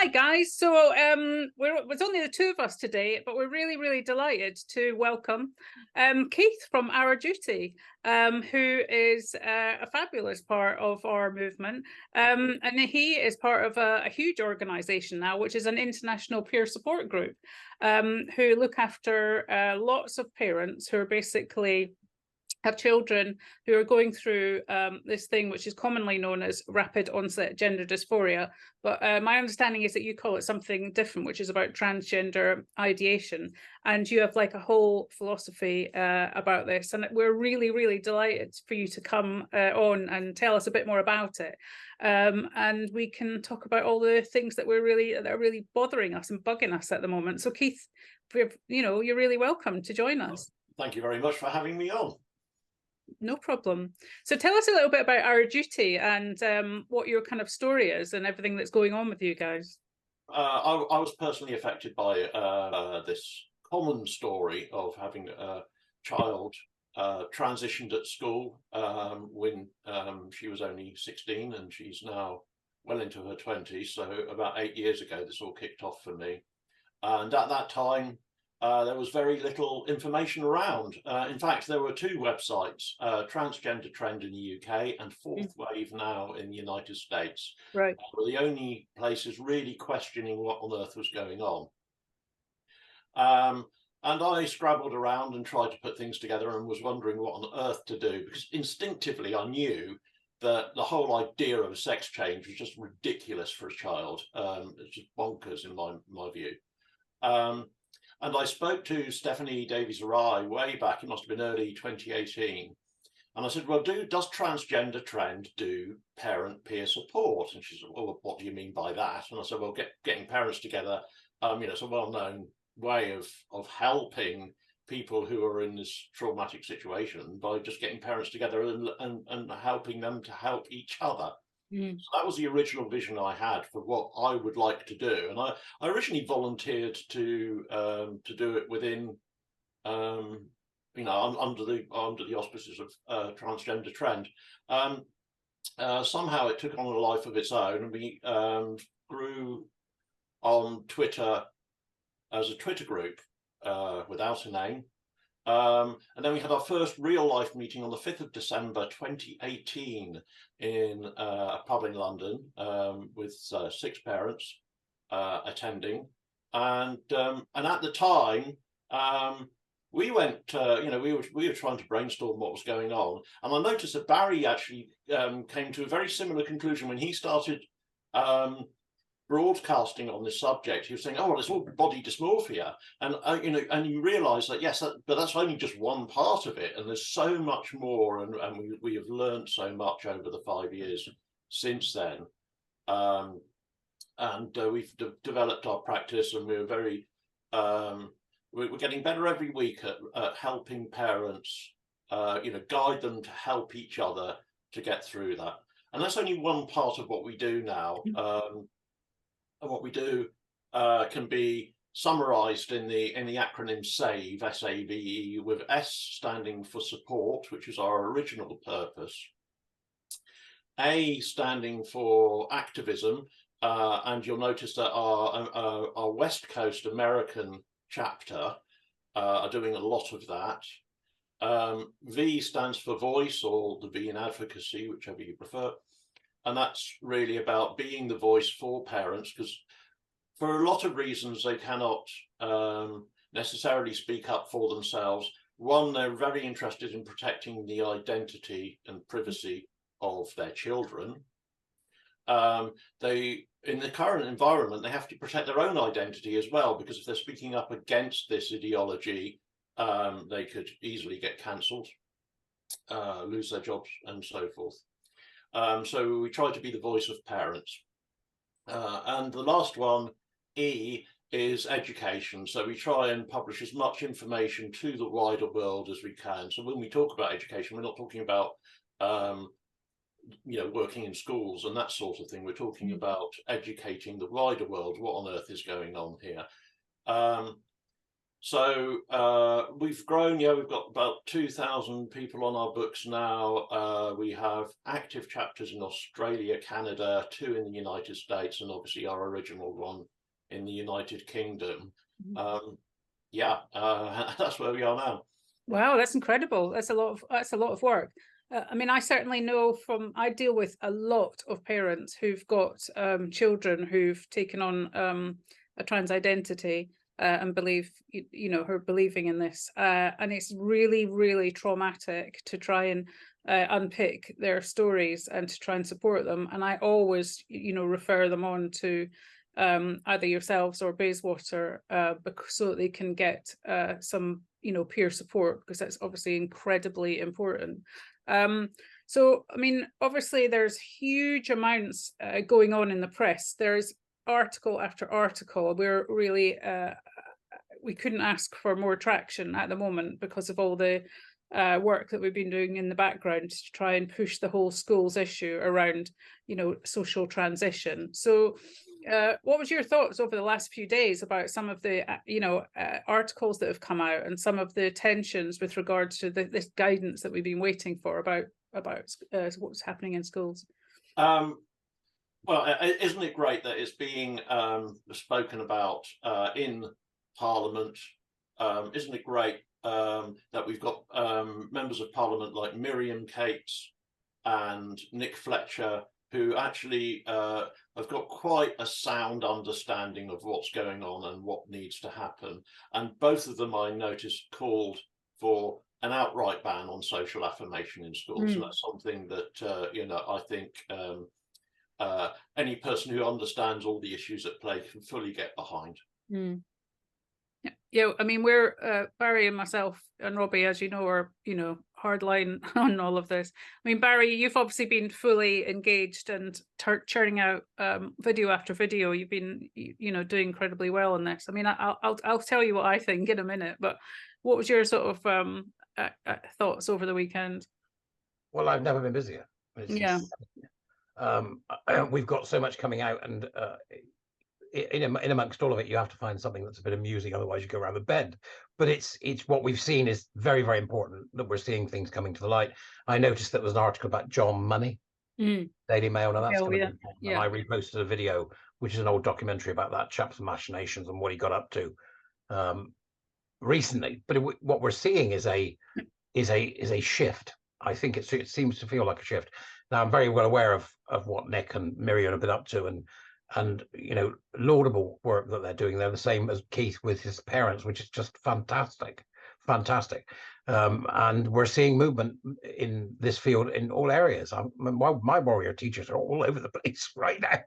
Hi guys. It's only the two of us today, but we're really, really delighted to welcome Keith from Our Duty, who is a fabulous part of our movement. And he is part of a huge organisation now, which is an international peer support group, who look after lots of parents who are basically have children who are going through this thing which is commonly known as rapid onset gender dysphoria. But my understanding is that you call it something different, which is about transgender ideation. And you have like a whole philosophy about this. And we're really, really delighted for you to come on and tell us a bit more about it. And we can talk about all the things that are really bothering us and bugging us at the moment. So Keith, you're really welcome to join us. Thank you very much for having me on. No problem. So tell us a little bit about Our Duty and what your kind of story is and everything that's going on with you guys. I was personally affected by this common story of having a child transitioned at school when she was only 16, and she's now well into her 20s. So about 8 years ago, this all kicked off for me. And at that time, there was very little information around. In fact, there were two websites, Transgender Trend in the UK and Fourth Wave Now in the United States. Right. Were the only places really questioning what on earth was going on. And I scrabbled around and tried to put things together and was wondering what on earth to do, because instinctively I knew that the whole idea of sex change was just ridiculous for a child. It's just bonkers in my view. And I spoke to Stephanie Davies-Rye way back, it must have been early 2018. And I said, well, does Transgender Trend do parent peer support? And she said, well, what do you mean by that? And I said, well, getting parents together, it's a well-known way of helping people who are in this traumatic situation by just getting parents together and helping them to help each other. So that was the original vision I had for what I would like to do, and I originally volunteered to do it within, under the auspices of Transgender Trend. Somehow it took on a life of its own, and we grew on Twitter as a Twitter group without a name. And then we had our first real life meeting on the 5th of December 2018 in a pub in London with 6 parents attending. And at the time, we went, we were trying to brainstorm what was going on. And I noticed that Barry actually came to a very similar conclusion when he started broadcasting on this subject. He was saying, "Oh, well, it's all body dysmorphia," and and you realise that yes, but that's only just one part of it, and there's so much more, and we have learned so much over the 5 years since then, and we've developed our practice, and we're very we're getting better every week at helping parents, guide them to help each other to get through that, and that's only one part of what we do now. And what we do can be summarized in the acronym SAVE, S-A-V-E, with S standing for support, which is our original purpose, A standing for activism, and you'll notice that our West Coast American chapter are doing a lot of that. V stands for voice, or the V in advocacy, whichever you prefer. And that's really about being the voice for parents, because for a lot of reasons they cannot necessarily speak up for themselves. One, they're very interested in protecting the identity and privacy of their children. In the current environment, they have to protect their own identity as well, because if they're speaking up against this ideology, they could easily get cancelled, lose their jobs, and so forth. So we try to be the voice of parents. And the last one, E, is education. So we try and publish as much information to the wider world as we can. So when we talk about education, we're not talking about, working in schools and that sort of thing. We're talking about educating the wider world, what on earth is going on here. So we've grown. Yeah, we've got about 2,000 people on our books now. We have active chapters in Australia, Canada, 2 in the United States, and obviously our original one in the United Kingdom. Yeah, that's where we are now. Wow, that's incredible. That's a lot of work. I mean, I certainly know I deal with a lot of parents who've got children who've taken on a trans identity. And believe, her believing in this. And it's really, really traumatic to try and unpick their stories and to try and support them. And I always, refer them on to either yourselves or Bayswater so that they can get some, peer support, because that's obviously incredibly important. So, I mean, obviously there's huge amounts going on in the press. There's article after article. We're really we couldn't ask for more traction at the moment because of all the work that we've been doing in the background to try and push the whole schools issue around, social transition. So what was your thoughts over the last few days about some of the articles that have come out and some of the tensions with regards to this guidance that we've been waiting for about what's happening in schools? Well, isn't it great that it's being spoken about in Parliament? Isn't it great that we've got members of Parliament like Miriam Cates and Nick Fletcher, who actually have got quite a sound understanding of what's going on and what needs to happen. And both of them, I noticed, called for an outright ban on social affirmation in schools. And that's something that, I think any person who understands all the issues at play can fully get behind. Yeah, I mean, we're Barry and myself and Robbie, as you know, are hardline on all of this. I mean, Barry, you've obviously been fully engaged and churning out video after video. You've been doing incredibly well on this. I mean, I'll tell you what I think in a minute, but what was your sort of thoughts over the weekend? Well, I've never been busier. Yeah. We've got so much coming out, and in amongst all of it, you have to find something that's a bit amusing, otherwise you go around the bend. But it's what we've seen is very, very important, that we're seeing things coming to the light. I noticed there was an article about John Money, Daily Mail, and that's coming. And I reposted a video, which is an old documentary about that chap's machinations and what he got up to recently. But what we're seeing is a shift. I think it seems to feel like a shift. Now, I'm very well aware of what Nick and Miriam have been up to, and laudable work that they're doing. They're the same as Keith with his parents, which is just fantastic. And we're seeing movement in this field in all areas. My warrior teachers are all over the place right now.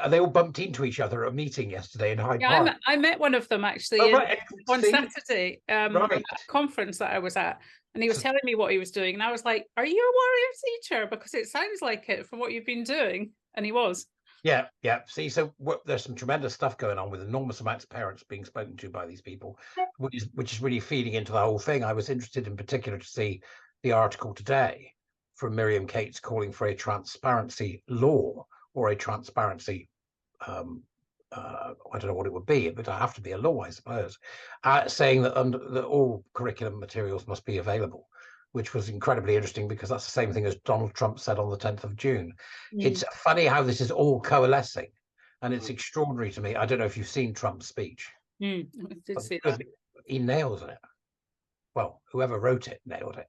They all bumped into each other at a meeting yesterday in Hyde Park. I met one of them actually on Saturday at a conference that I was at. And he was telling me what he was doing. And I was like, are you a warrior teacher? Because it sounds like it from what you've been doing. And he was. Yeah. See, so there's some tremendous stuff going on with enormous amounts of parents being spoken to by these people, which is really feeding into the whole thing. I was interested in particular to see the article today from Miriam Cates calling for a transparency law or a transparency I don't know what it would be. It would have to be a law, I suppose, saying that all curriculum materials must be available, which was incredibly interesting because that's the same thing as Donald Trump said on the 10th of June. It's funny how this is all coalescing, and it's extraordinary to me. I don't know if you've seen Trump's speech. I did see that. He nails it. Well, whoever wrote it nailed it.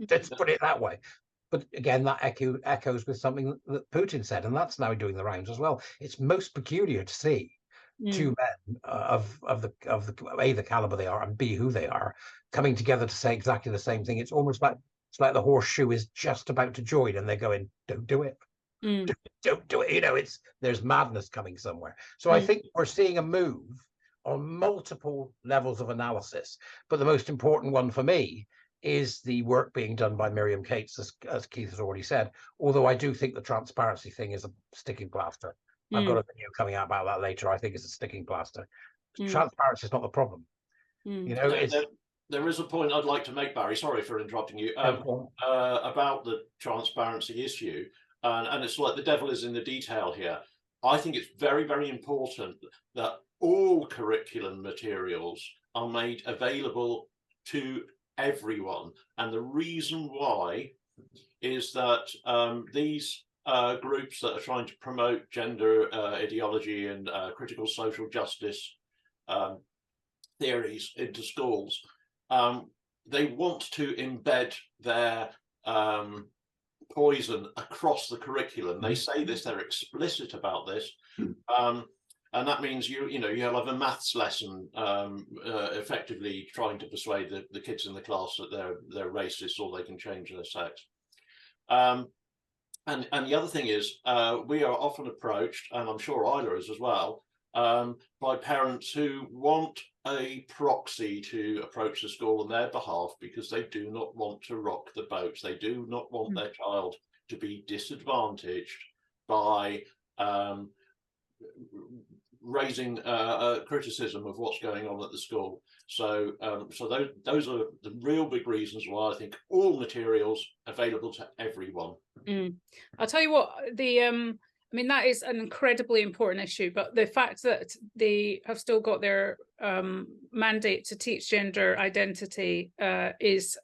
Let's put it that way. But again, that echoes with something that Putin said, and that's now doing the rounds as well. It's most peculiar to see two men of the caliber they are, and B, who they are, coming together to say exactly the same thing. It's almost like the horseshoe is just about to join, and they're going, "Don't do it, don't do it." There's madness coming somewhere. So I think we're seeing a move on multiple levels of analysis, but the most important one for me is the work being done by Miriam Cates, as Keith has already said, although I do think the transparency thing is a sticking plaster. I've got a video coming out about that later. I think it's a sticking plaster. Transparency is not the problem. There is a point I'd like to make, Barry, sorry for interrupting you, about the transparency issue. And it's like the devil is in the detail here. I think it's very, very important that all curriculum materials are made available to everyone. And the reason why is that these groups that are trying to promote gender ideology and critical social justice theories into schools, they want to embed their poison across the curriculum. They say this, they're explicit about this. And that means you'll have a maths lesson effectively trying to persuade the kids in the class that they're racist or they can change their sex. And the other thing is, we are often approached, and I'm sure Isla is as well, by parents who want a proxy to approach the school on their behalf because they do not want to rock the boat. They do not want their child to be disadvantaged by raising criticism of what's going on at the school. So those are the real big reasons why I think all materials available to everyone. I'll tell you what, I mean, that is an incredibly important issue, but the fact that they have still got their mandate to teach gender identity is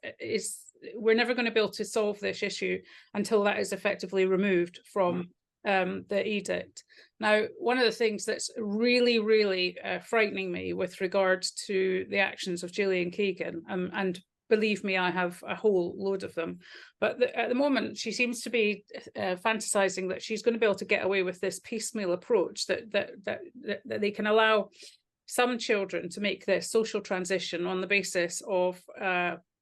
we're never going to be able to solve this issue until that is effectively removed from the edict. Now, one of the things that's really, really frightening me with regards to the actions of Gillian Keegan, and believe me, I have a whole load of them, but at the moment she seems to be fantasizing that she's going to be able to get away with this piecemeal approach, that they can allow some children to make their social transition on the basis of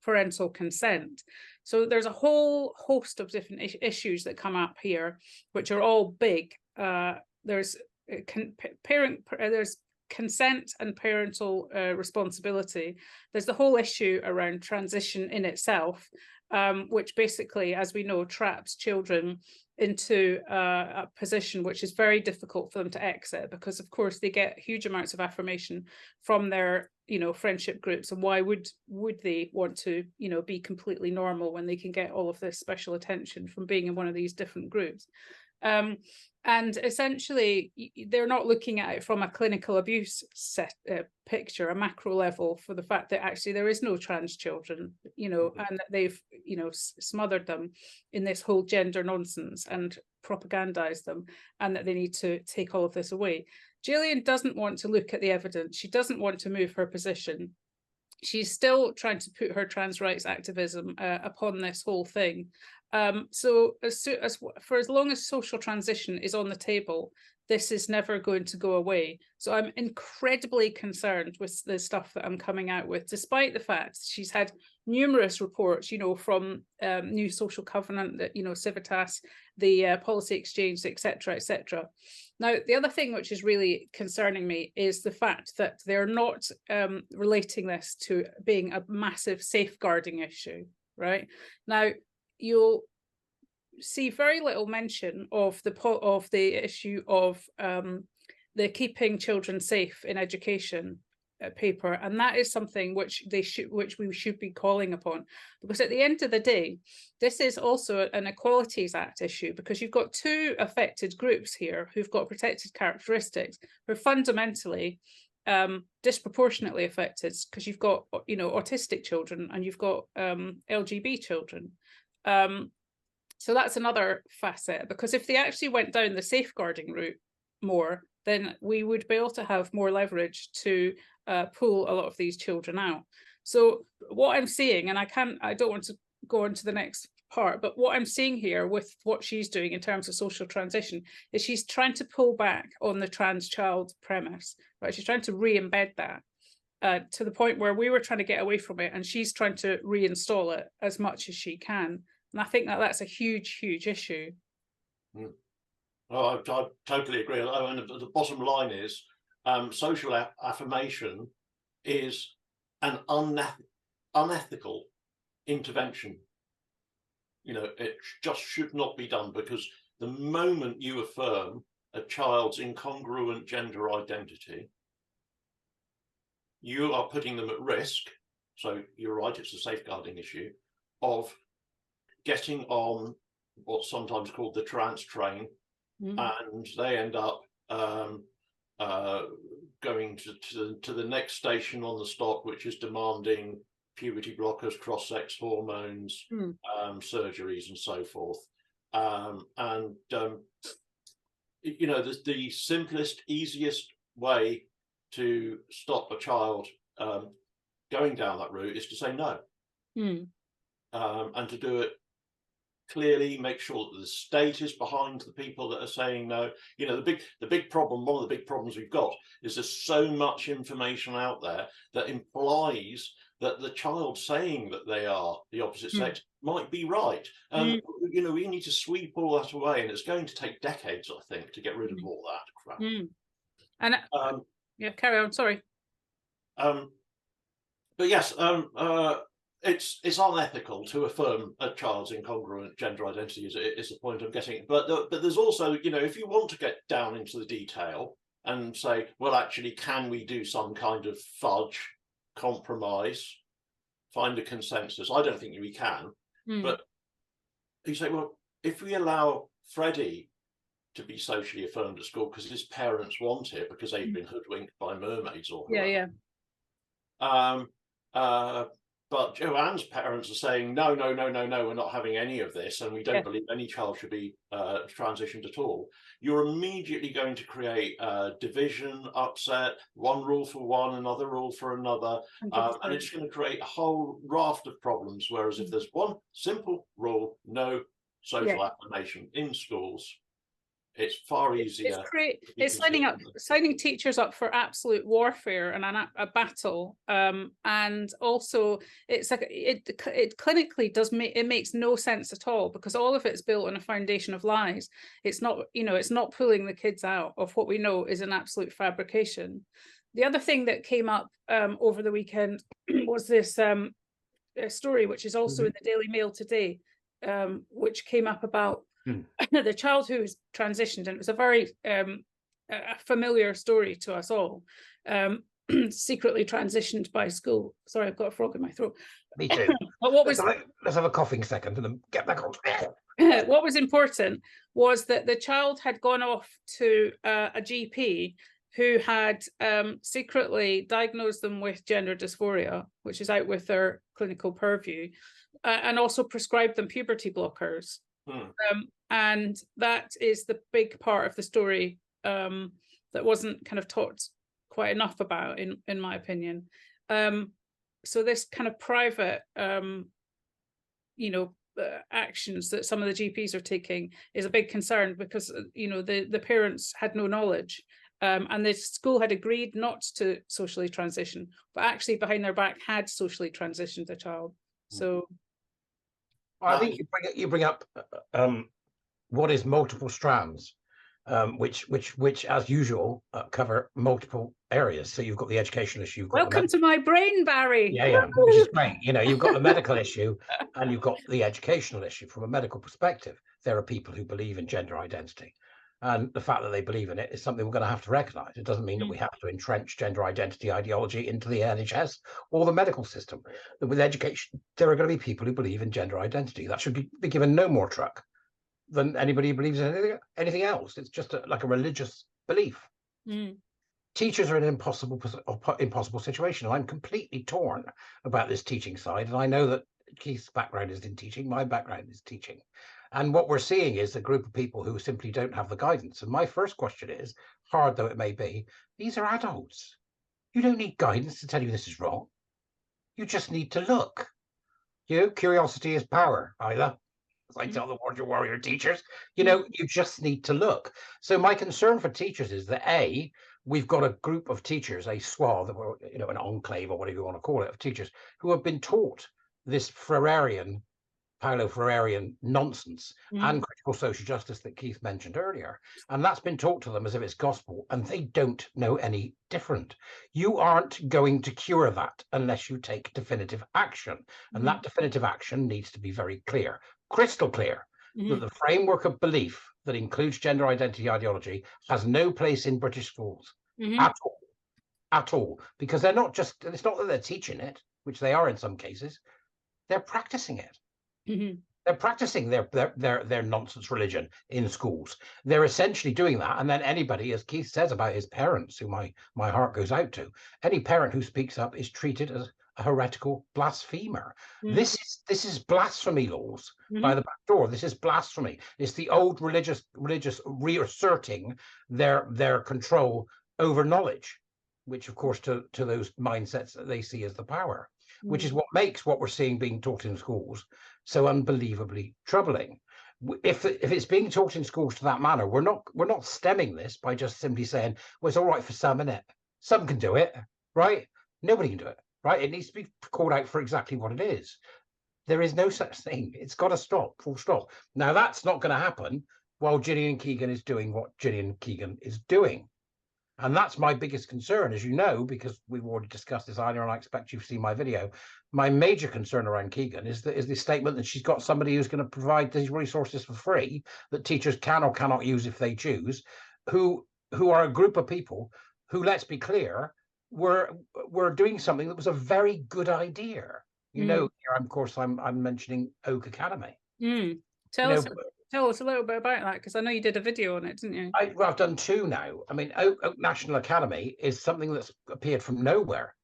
parental consent. So there's a whole host of different issues that come up here, which are all big. There's consent and parental responsibility. There's the whole issue around transition in itself, which basically, as we know, traps children into a position which is very difficult for them to exit, because of course they get huge amounts of affirmation from their friendship groups, and why would they want to be completely normal when they can get all of this special attention from being in one of these different groups. And essentially, they're not looking at it from a clinical abuse picture, a macro level, for the fact that actually there is no trans children, and that they've, smothered them in this whole gender nonsense and propagandized them, and that they need to take all of this away. Gillian doesn't want to look at the evidence. She doesn't want to move her position. She's still trying to put her trans rights activism upon this whole thing. So for as long as social transition is on the table, this is never going to go away. So I'm incredibly concerned with the stuff that I'm coming out with, despite the fact she's had numerous reports, from New Social Covenant, that Civitas, the Policy Exchange, etc., etc. Now, the other thing which is really concerning me is the fact that they're not relating this to being a massive safeguarding issue, right? Now, you'll see very little mention of the issue of the keeping children safe in education paper, and that is something which we should be calling upon, because at the end of the day, this is also an Equalities Act issue, because you've got two affected groups here who've got protected characteristics, who are fundamentally disproportionately affected, because you've got autistic children and you've got LGB children. So that's another facet, because if they actually went down the safeguarding route more, then we would be able to have more leverage to pull a lot of these children out. So what I'm seeing, and I don't want to go on to the next part, but what I'm seeing here with what she's doing in terms of social transition is she's trying to pull back on the trans child premise, right? She's trying to re-embed that to the point where we were trying to get away from it, and she's trying to reinstall it as much as she can. And I think that that's a huge, huge issue. Oh, I totally agree. And the bottom line is, social affirmation is an unethical intervention. It just should not be done, because the moment you affirm a child's incongruent gender identity, you are putting them at risk. So you're right, it's a safeguarding issue of getting on what's sometimes called the trans train, and they end up going to the next station on the stop, which is demanding puberty blockers, cross-sex hormones, surgeries, and so forth. You know, the simplest, easiest way to stop a child going down that route is to say no, and to do it clearly. Make sure that the state is behind the people that are saying no. You know, the big problem, one of the big problems we've got is there's so much information out there that implies that the child saying that they are the opposite sex might be right. And you know, we need to sweep all that away, and it's going to take decades, I think, to get rid of all that crap. And yeah, carry on. Sorry. But yes, it's unethical to affirm a child's incongruent gender identity. Is the point I'm getting? But there's also, you know, if you want to get down into the detail and say, well, actually, can we do some kind of fudge, compromise, find a consensus? I don't think we can. But you say, well, if we allow Freddie to be socially affirmed at school because his parents want it because they've been hoodwinked by mermaids or whoever. But Joanne's parents are saying, no, we're not having any of this, and we don't believe any child should be transitioned at all. You're immediately going to create division, upset, one rule for one, another rule for another, and it's going to create a whole raft of problems. Whereas if there's one simple rule, no social affirmation in schools, it's far easier. It's signing teachers up for absolute warfare and a battle, and also it's like it clinically it makes no sense at all, because all of it's built on a foundation of lies. It's not, you know, it's not pulling the kids out of what we know is an absolute fabrication. The other thing that came up over the weekend was this story, which is also in the Daily Mail today, which came up about the child who was transitioned, and it was a very familiar story to us all, secretly transitioned by school. Sorry, I've got a frog in my throat. Me too. But what was let's have a coughing second and then get back on. What was important was that the child had gone off to a GP who had secretly diagnosed them with gender dysphoria, which is out with their clinical purview, and also prescribed them puberty blockers. And that is the big part of the story that wasn't kind of taught quite enough about, in my opinion. So this kind of private, actions that some of the GPs are taking is a big concern, because you know the parents had no knowledge, and the school had agreed not to socially transition, but actually behind their back had socially transitioned the child. So. I think you bring up what is multiple strands, which as usual cover multiple areas. So you've got the educational issue. Welcome to my brain, Barry. Yeah, which is great. You know, you've got the medical issue and you've got the educational issue. From a medical perspective, there are people who believe in gender identity, and the fact that they believe in it is something we're going to have to recognise. It doesn't mean that we have to entrench gender identity ideology into the NHS or the medical system. With education, there are going to be people who believe in gender identity. That should be given no more truck than anybody who believes in anything else. It's just like a religious belief. Teachers are in an impossible situation. I'm completely torn about this teaching side, and I know that Keith's background is in teaching, my background is teaching. And what we're seeing is a group of people who simply don't have the guidance. And my first question is, hard though it may be, these are adults. You don't need guidance to tell you this is wrong. You just need to look. You know, curiosity is power, Isla. As I tell the warrior teachers, you know, you just need to look. So my concern for teachers is that we've got a group of teachers, a swath, you know, an enclave or whatever you want to call it, of teachers who have been taught this Paulo Freirean nonsense and critical social justice that Keith mentioned earlier. And that's been taught to them as if it's gospel, and they don't know any different. You aren't going to cure that unless you take definitive action. And that definitive action needs to be very clear, crystal clear, that the framework of belief that includes gender identity ideology has no place in British schools at all, because they're not just, it's not that they're teaching it, which they are in some cases, they're practicing it. They're practicing their nonsense religion in schools. They're essentially doing that. And then anybody, as Keith says about his parents, who my heart goes out to, any parent who speaks up is treated as a heretical blasphemer. This is blasphemy laws by the back door. This is blasphemy. It's the old religious reasserting their control over knowledge, which of course to those mindsets that they see as the power, which is what makes what we're seeing being taught in schools so unbelievably troubling. If it's being taught in schools to that manner, we're not stemming this by just simply saying, well, it's all right for some, innit? Some can do it, right? Nobody can do it, right? It needs to be called out for exactly what it is. There is no such thing. It's got to stop, full stop. Now, that's not going to happen while Gillian Keegan is doing what Gillian Keegan is doing. And that's my biggest concern, as you know, because we've already discussed this earlier, and I expect you've seen my video. My major concern around Keegan is the statement that she's got somebody who's going to provide these resources for free that teachers can or cannot use if they choose, who are a group of people who, let's be clear, were doing something that was a very good idea. You know, here, of course, I'm mentioning Oak Academy. Tell us a little bit about that, because I know you did a video on it, didn't you? I've done two now. I mean, Oak National Academy is something that's appeared from nowhere.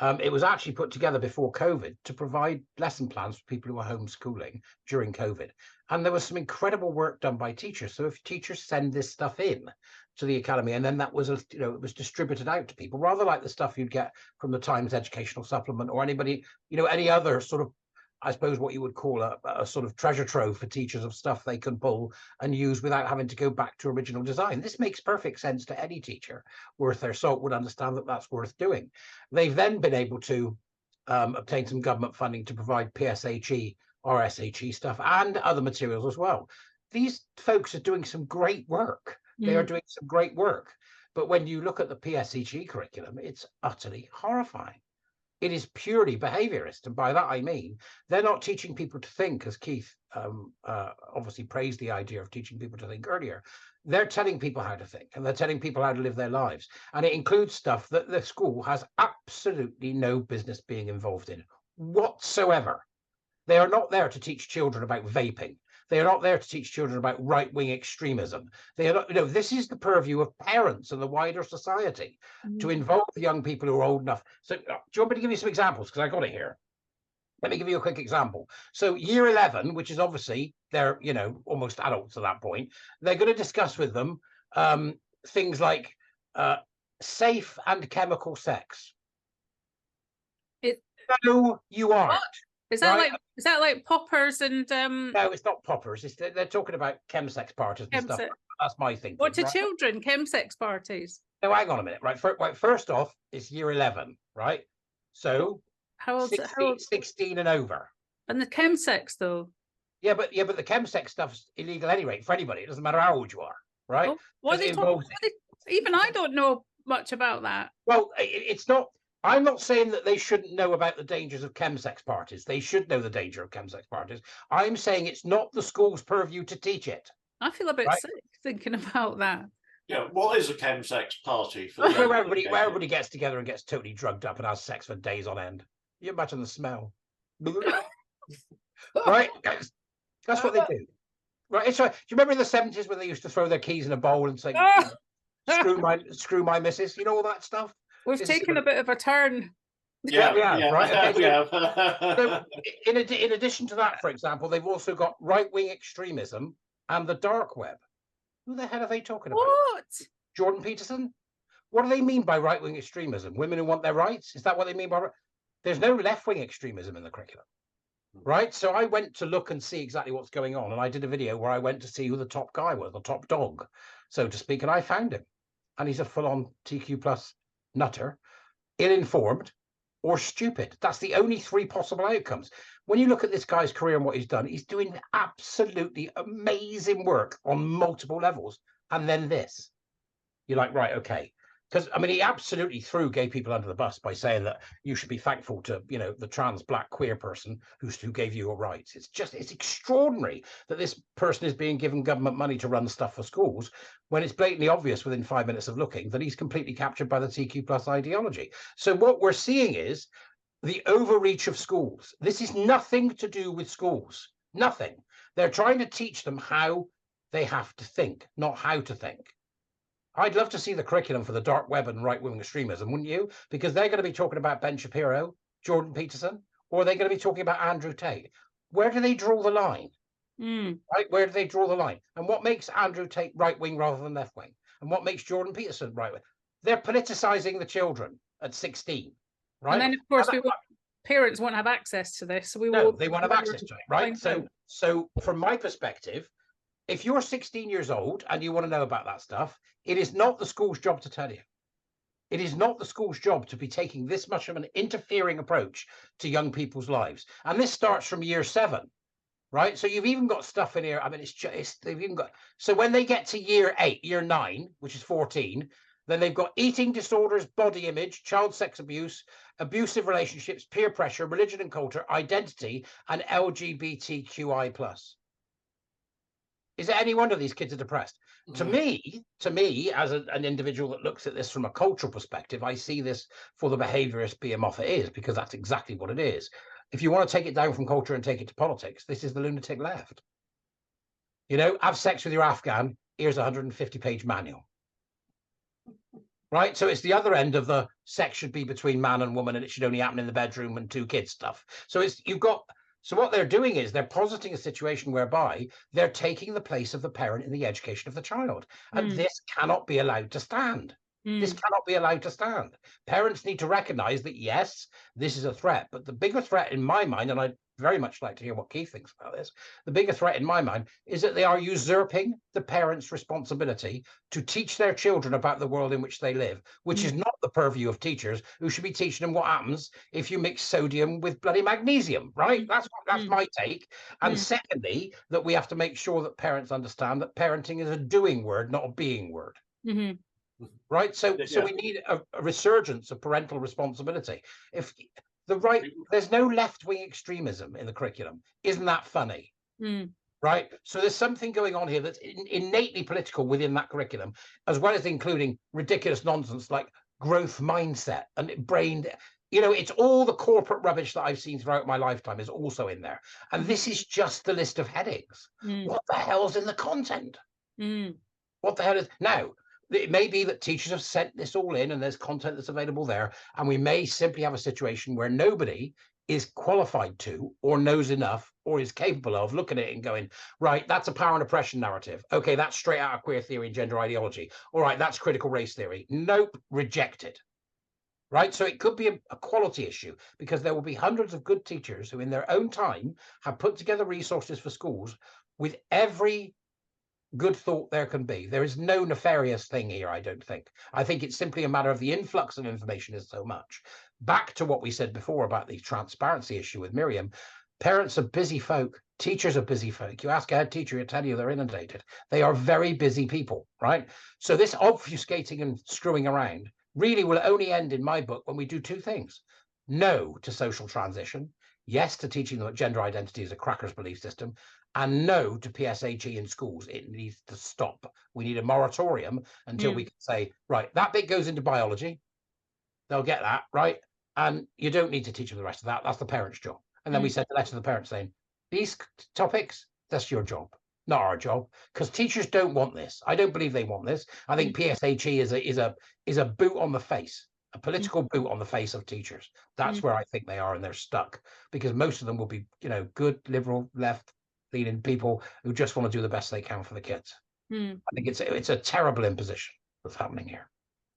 It was actually put together before COVID to provide lesson plans for people who were homeschooling during COVID. And there was some incredible work done by teachers. So if teachers send this stuff in to the academy, and then that was, it was distributed out to people, rather like the stuff you'd get from the Times Educational Supplement or anybody, any other sort of, I suppose, what you would call a sort of treasure trove for teachers of stuff they can pull and use without having to go back to original design. This makes perfect sense to any teacher worth their salt would understand that that's worth doing. They've then been able to obtain some government funding to provide PSHE, RSHE stuff and other materials as well. These folks are doing some great work. They are doing some great work. But when you look at the PSHE curriculum, it's utterly horrifying. It is purely behaviorist. And by that, I mean, they're not teaching people to think, as Keith obviously praised the idea of teaching people to think earlier. They're telling people how to think, and they're telling people how to live their lives. And it includes stuff that the school has absolutely no business being involved in whatsoever. They are not there to teach children about vaping. They are not there to teach children about right-wing extremism. They are not, this is the purview of parents and the wider society to involve young people who are old enough. So do you want me to give you some examples? Because I got it here. Let me give you a quick example. So year 11, which is obviously they're, almost adults at that point, they're going to discuss with them things like safe and chemical sex. No, you aren't. What? Is that like poppers and No, it's not poppers. They're talking about chemsex parties and stuff. That's my thinking. What to children? Chemsex parties. No, hang on a minute. Right. First off, it's year 11, right? So how old? 16 and over. And the chemsex though. Yeah, but the chemsex stuff's illegal anyway for anybody. It doesn't matter how old you are, right? Oh, what are they talking? Even I don't know much about that. Well, it's not. I'm not saying that they shouldn't know about the dangers of chemsex parties. They should know the danger of chemsex parties. I'm saying it's not the school's purview to teach it. I feel a bit sick thinking about that. Yeah, what is a chemsex party? Where everybody gets together and gets totally drugged up and has sex for days on end. You imagine the smell. Right? That's what they do. Right? Do you remember in the 70s when they used to throw their keys in a bowl and say, screw my missus? You know all that stuff? We've taken a bit of a turn. Yeah. Right. Okay, yeah. So in addition to that, for example, they've also got right-wing extremism and the dark web. Who the hell are they talking about? What? Jordan Peterson? What do they mean by right-wing extremism? Women who want their rights? Is that what they mean by? There's no left-wing extremism in the curriculum, right? So I went to look and see exactly what's going on, and I did a video where I went to see who the top guy was, the top dog, so to speak, and I found him, and he's a full-on TQ plus nutter, ill-informed, or stupid. That's the only three possible outcomes. When you look at this guy's career and what he's done, he's doing absolutely amazing work on multiple levels. And then this, you're like, right, okay. Because, I mean, he absolutely threw gay people under the bus by saying that you should be thankful to, the trans black queer person who gave you your rights. It's extraordinary that this person is being given government money to run stuff for schools when it's blatantly obvious within 5 minutes of looking that he's completely captured by the TQ plus ideology. So what we're seeing is the overreach of schools. This is nothing to do with schools. Nothing. They're trying to teach them how they have to think, not how to think. I'd love to see the curriculum for the dark web and right-wing extremism, wouldn't you? Because they're going to be talking about Ben Shapiro, Jordan Peterson, or are they going to be talking about Andrew Tate? Where do they draw the line? Right? Where do they draw the line? And what makes Andrew Tate right-wing rather than left-wing? And what makes Jordan Peterson right-wing? They're politicizing the children at 16, right? And then, of course, parents won't have access to this. So they won't have access to it, right? So from my perspective, if you're 16 years old and you want to know about that stuff, it is not the school's job to tell you. It is not the school's job to be taking this much of an interfering approach to young people's lives. And this starts from year 7, right? So you've even got stuff in here. I mean, they've even got, so when they get to year 8, year 9, which is 14, then they've got eating disorders, body image, child sex abuse, abusive relationships, peer pressure, religion and culture, identity, and LGBTQI+. Is it any wonder these kids are depressed? To me, as an individual that looks at this from a cultural perspective, I see this for the behaviorist BM Moffat is, because that's exactly what it is. If you want to take it down from culture and take it to politics, this is the lunatic left. You know, have sex with your Afghan, here's a 150-page manual. Right? So it's the other end of the sex should be between man and woman and it should only happen in the bedroom and 2 kids stuff. So so what they're doing is they're positing a situation whereby they're taking the place of the parent in the education of the child. And this cannot be allowed to stand. This cannot be allowed to stand. Parents need to recognize that, yes, this is a threat. But the bigger threat in my mind, and I'd very much like to hear what Keith thinks about this, the bigger threat in my mind is that they are usurping the parents' responsibility to teach their children about the world in which they live, which is not the purview of teachers who should be teaching them what happens if you mix sodium with bloody magnesium, right? That's my take. And secondly, that we have to make sure that parents understand that parenting is a doing word, not a being word. Right, so we need a resurgence of parental responsibility. If there's no left-wing extremism in the curriculum, isn't that funny? Right, so there's something going on here that's innately political within that curriculum, as well as including ridiculous nonsense like growth mindset and brain. You know, it's all the corporate rubbish that I've seen throughout my lifetime is also in there, and this is just the list of headings. What the hell's in the content? What the hell is now? It may be that teachers have sent this all in and there's content that's available there. And we may simply have a situation where nobody is qualified to or knows enough or is capable of looking at it and going, right, that's a power and oppression narrative. Okay, that's straight out of queer theory and gender ideology. All right, that's critical race theory. Nope, rejected. Right, so it could be a quality issue because there will be hundreds of good teachers who in their own time have put together resources for schools with every good thought there can be. There is no nefarious thing here, I don't think. I think it's simply a matter of the influx of information is so much. Back to what we said before about the transparency issue with Miriam, parents are busy folk, teachers are busy folk. You ask a head teacher, he'll tell you they're inundated. They are very busy people, right? So this obfuscating and screwing around really will only end in my book when we do 2 things. No to social transition, yes to teaching them that gender identity is a cracker's belief system, and no to PSHE in schools. It needs to stop. We need a moratorium until we can say, right, that bit goes into biology. They'll get that, right? And you don't need to teach them the rest of that. That's the parent's job. And then we send a letter to the parents saying, these topics, that's your job, not our job. Because teachers don't want this. I don't believe they want this. I think PSHE is a boot on the face, a political boot on the face of teachers. That's where I think they are, and they're stuck. Because most of them will be, you know, good, liberal, left, leading people who just want to do the best they can for the kids. I think it's a terrible imposition that's happening here.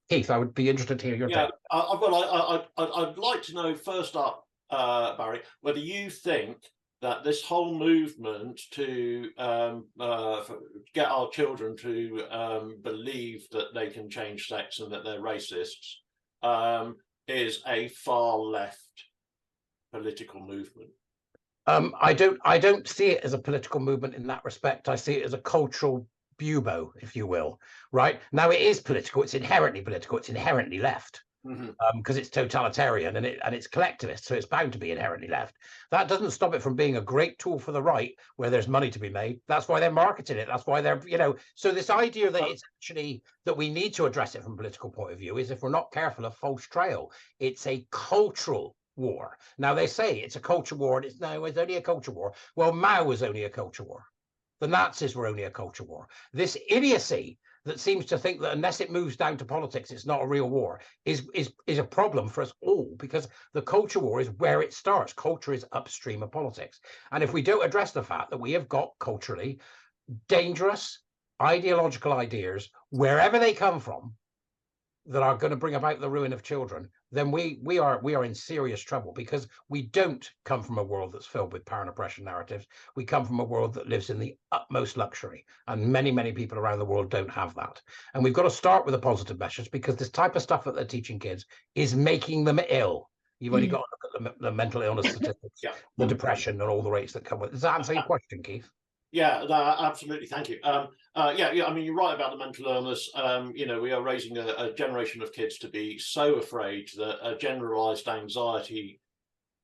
Keith, I would be interested to hear your take. I'd like to know first up, Barry, whether you think that this whole movement to get our children to believe that they can change sex and that they're racists is a far left political movement. I don't see it as a political movement in that respect. I see it as a cultural bubo, if you will. Right now, it is political. It's inherently political. It's inherently left because it's totalitarian and it's collectivist. So it's bound to be inherently left. That doesn't stop it from being a great tool for the right, where there's money to be made. That's why they're marketing it. That's why they're, you know. So this idea that it's actually that we need to address it from a political point of view is, if we're not careful, a false trail. It's a cultural war. Now they say it's a culture war, and it's only a culture war. Well, Mao was only a culture war. The Nazis were only a culture war. This idiocy that seems to think that unless it moves down to politics, it's not a real war is a problem for us all, because the culture war is where it starts. Culture is upstream of politics. And if we don't address the fact that we have got culturally dangerous ideological ideas, wherever they come from, that are going to bring about the ruin of children, then we are in serious trouble, because we don't come from a world that's filled with power and oppression narratives. We come from a world that lives in the utmost luxury, and many people around the world don't have that. And we've got to start with the positive measures, because this type of stuff that they're teaching kids is making them ill. You've only got to look at the mental illness statistics, the depression, and all the rates that come with it. Does that answer your question, Keith? Yeah, absolutely. Thank you. Yeah. I mean, you're right about the mental illness. You know, we are raising a generation of kids to be so afraid that a generalized anxiety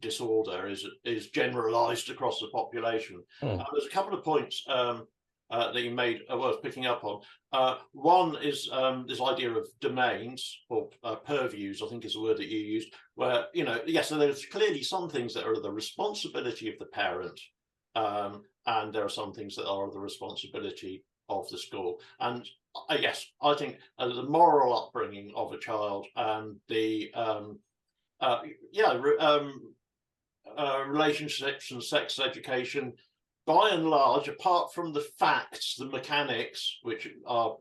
disorder is generalized across the population. There's a couple of points that you made worth picking up on. One is this idea of domains, or purviews, I think is the word that you used, where, you know, yes, so there's clearly some things that are the responsibility of the parent, and there are some things that are the responsibility of the school. And yes, I think the moral upbringing of a child and the relationships and sex education, by and large, apart from the facts, the mechanics, which are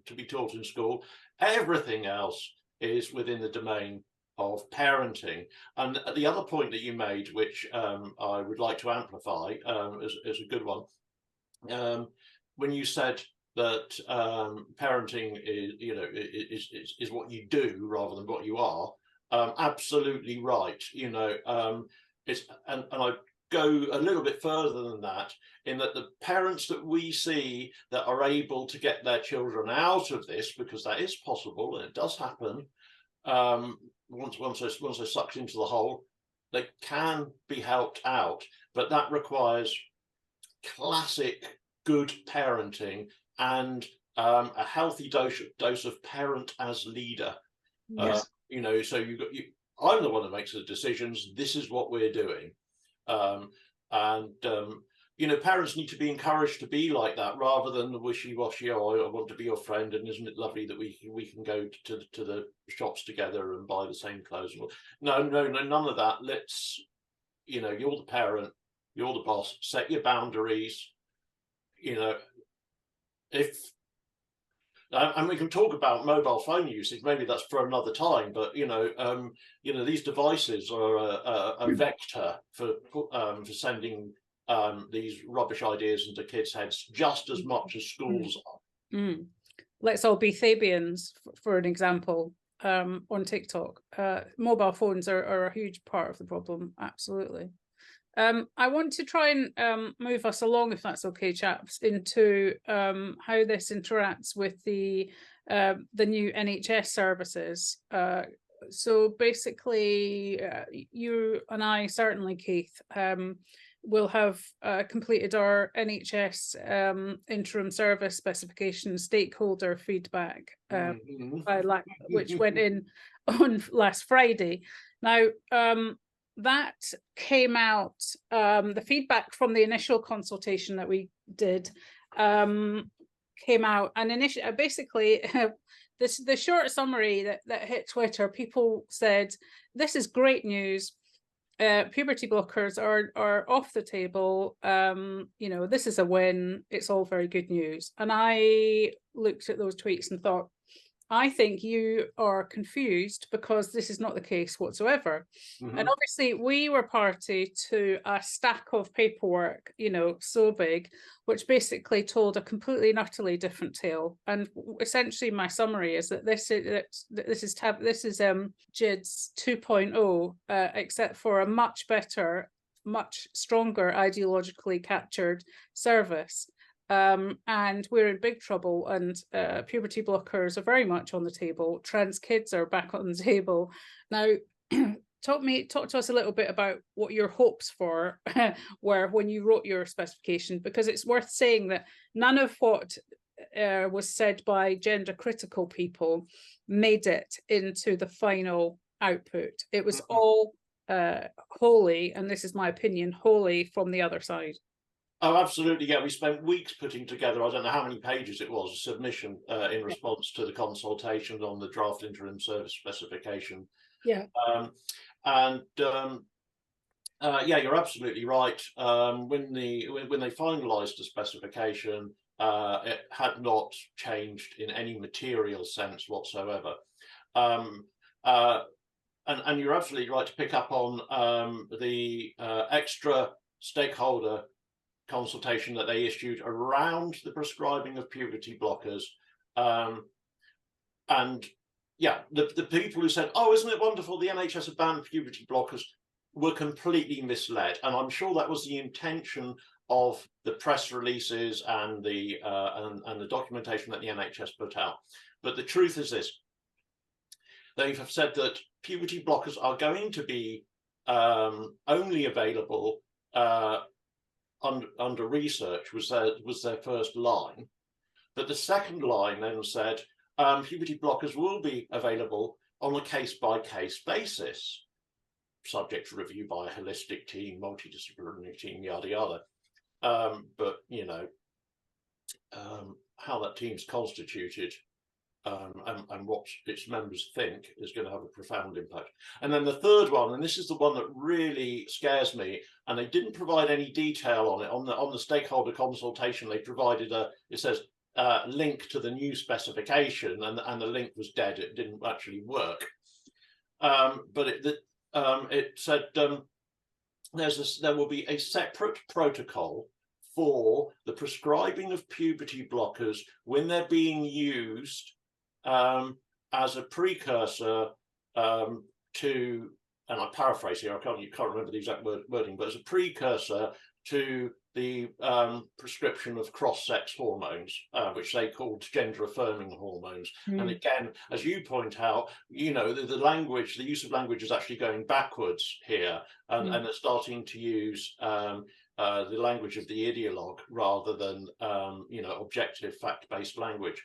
to be taught in school, everything else is within the domain of parenting. And the other point that you made, which I would like to amplify as a good one, when you said that parenting is, you know, is what you do rather than what you are, absolutely right. You know, it's and I go a little bit further than that, in that the parents that we see that are able to get their children out of this, because that is possible and it does happen, once they're sucked into the hole, they can be helped out, but that requires classic good parenting and a healthy dose of parent as leader. Yes. You know, so I'm the one that makes the decisions. This is what we're doing, you know, parents need to be encouraged to be like that, rather than the wishy-washy, oh, I want to be your friend, and isn't it lovely that we can go to the shops together and buy the same clothes. No, none of that. Let's, you know, you're the parent, you're the boss, set your boundaries. You know, and we can talk about mobile phone usage, maybe that's for another time, but you know, these devices are a vector for sending these rubbish ideas into kids' heads just as much as schools are. Let's all be Fabians, for an example, on TikTok. Mobile phones are a huge part of the problem, absolutely. I want to try and move us along, if that's okay, chaps, into how this interacts with the new NHS services. So basically, you and I, certainly, Keith, will have completed our NHS interim service specification stakeholder feedback, which went in on last Friday. Now, that came out, the feedback from the initial consultation that we did came out, and basically the short summary that hit Twitter, people said, this is great news. Puberty blockers are off the table. You know, this is a win. It's all very good news. And I looked at those tweets and thought, I think you are confused, because this is not the case whatsoever. And obviously we were party to a stack of paperwork, you know, so big, which basically told a completely and utterly different tale. And essentially my summary is that this is GIDS 2.0, except for a much better, much stronger ideologically captured service. And we're in big trouble, and puberty blockers are very much on the table. Trans kids are back on the table. Now, talk to us a little bit about what your hopes for were when you wrote your specification, because it's worth saying that none of what was said by gender critical people made it into the final output. It was Mhm. all wholly, and this is my opinion, wholly from the other side. Oh, absolutely. Yeah, we spent weeks putting together, I don't know how many pages it was, a submission in response to the consultation on the draft interim service specification. Yeah. And yeah, you're absolutely right. When they finalised the specification, it had not changed in any material sense whatsoever. And you're absolutely right to pick up on the extra stakeholder consultation that they issued around the prescribing of puberty blockers. And yeah, the people who said, oh, isn't it wonderful the NHS have banned puberty blockers, were completely misled. And I'm sure that was the intention of the press releases and the documentation that the NHS put out. But the truth is this: they have said that puberty blockers are going to be only available under research, was their first line. But the second line then said puberty blockers will be available on a case-by-case basis, subject to review by a holistic team, multidisciplinary team, yada yada. But you know, how that team's constituted and what its members think is going to have a profound impact. And then the third one, and this is the one that really scares me, and they didn't provide any detail on it on the stakeholder consultation. They provided it says link to the new specification, and the link was dead. It didn't actually work. But it said there will be a separate protocol for the prescribing of puberty blockers when they're being used as a precursor to, and I paraphrase here, I can't remember the exact wording, but as a precursor to the prescription of cross-sex hormones, which they called gender-affirming hormones. And again, as you point out, you know, the language, the use of language is actually going backwards here, and they're starting to use the language of the ideologue rather than you know, objective fact-based language.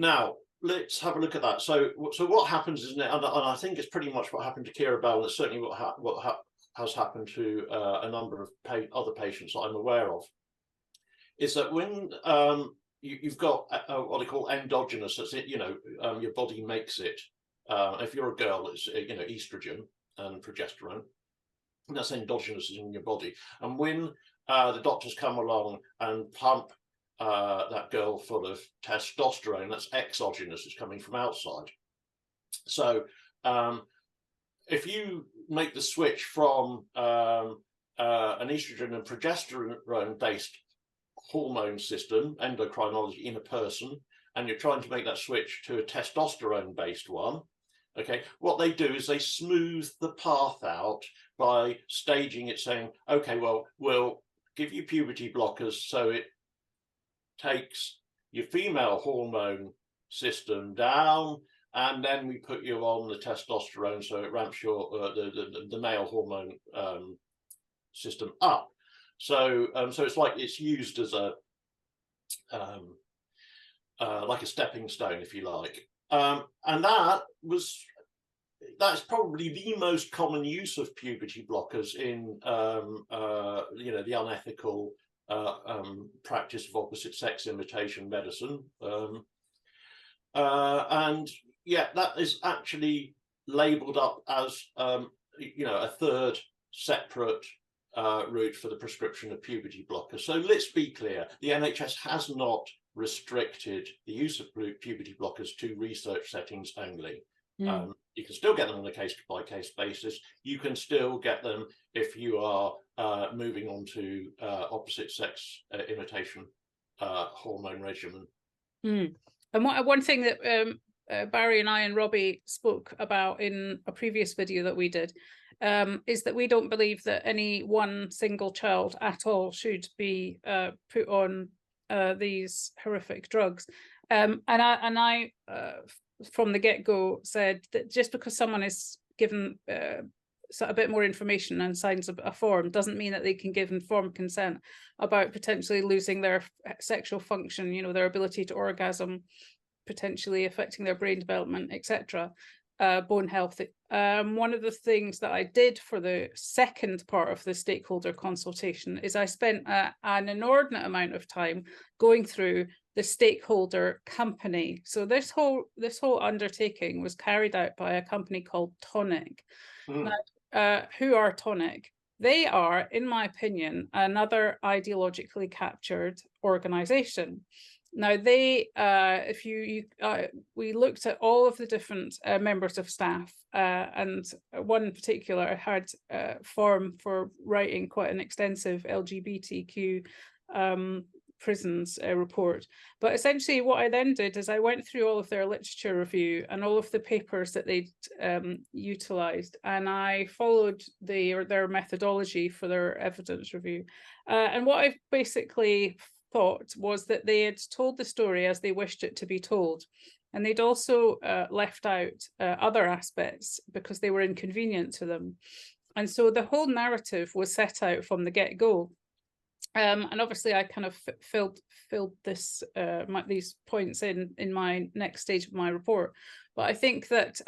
Now let's have a look at that. So what happens, isn't it? And I think it's pretty much what happened to Kira Bell, and it's certainly what has happened to a number of other patients that I'm aware of, is that when you've got what they call endogenous, that's it, you know, your body makes it. If you're a girl, it's you know, estrogen and progesterone, and that's endogenous in your body. And when the doctors come along and pump that girl full of testosterone, that's exogenous, it's coming from outside. So if you make the switch from an estrogen and progesterone based hormone system, endocrinology, in a person, and you're trying to make that switch to a testosterone based one, okay, what they do is they smooth the path out by staging it, saying, okay, well, we'll give you puberty blockers so it takes your female hormone system down, and then we put you on the testosterone so it ramps your the male hormone system up. So so it's like it's used as a like a stepping stone, if you like. And that's probably the most common use of puberty blockers in you know, the unethical practice of opposite sex imitation medicine. And yeah, that is actually labelled up as you know, a third separate route for the prescription of puberty blockers. So let's be clear, the NHS has not restricted the use of puberty blockers to research settings only. You can still get them on a case-by-case basis. You can still get them if you are moving on to opposite sex imitation hormone regimen. And one thing that Barry and I and Robbie spoke about in a previous video that we did is that we don't believe that any one single child at all should be put on these horrific drugs. And I from the get-go said that just because someone is given a bit more information and signs a form doesn't mean that they can give informed consent about potentially losing their sexual function, you know, their ability to orgasm, potentially affecting their brain development, etc. bone health, one of the things that I did for the second part of the stakeholder consultation is I spent an inordinate amount of time going through the stakeholder company. So this whole undertaking was carried out by a company called Tonic. Now, who are Tonic? They are, in my opinion, another ideologically captured organization. Now, they, we looked at all of the different members of staff, and one in particular had form for writing quite an extensive LGBTQ prisons report. But essentially what I then did is I went through all of their literature review and all of the papers that they'd utilised, and I followed their methodology for their evidence review. And what I basically thought was that they had told the story as they wished it to be told. And they'd also left out other aspects because they were inconvenient to them. And so the whole narrative was set out from the get-go. And obviously I kind of filled this these points in my next stage of my report. But I think that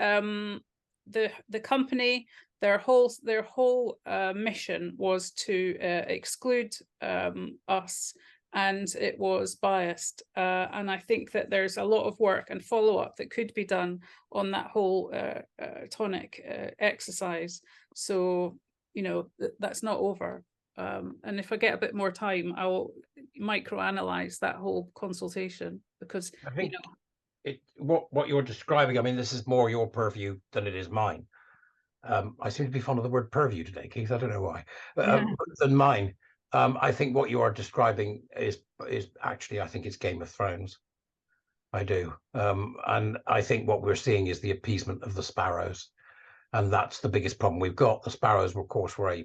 the company, their whole mission was to exclude us, and it was biased. And I think that there's a lot of work and follow-up that could be done on that whole Tonic exercise. So, you know, that's not over. And if I get a bit more time, I'll microanalyze that whole consultation, because I think what you're describing, I mean, this is more your purview than it is mine. I seem to be fond of the word purview today, Keith. I don't know why, than mine. I think what you are describing is actually, I think it's Game of Thrones. I do. And I think what we're seeing is the appeasement of the sparrows. And that's the biggest problem we've got. The sparrows, of course, were a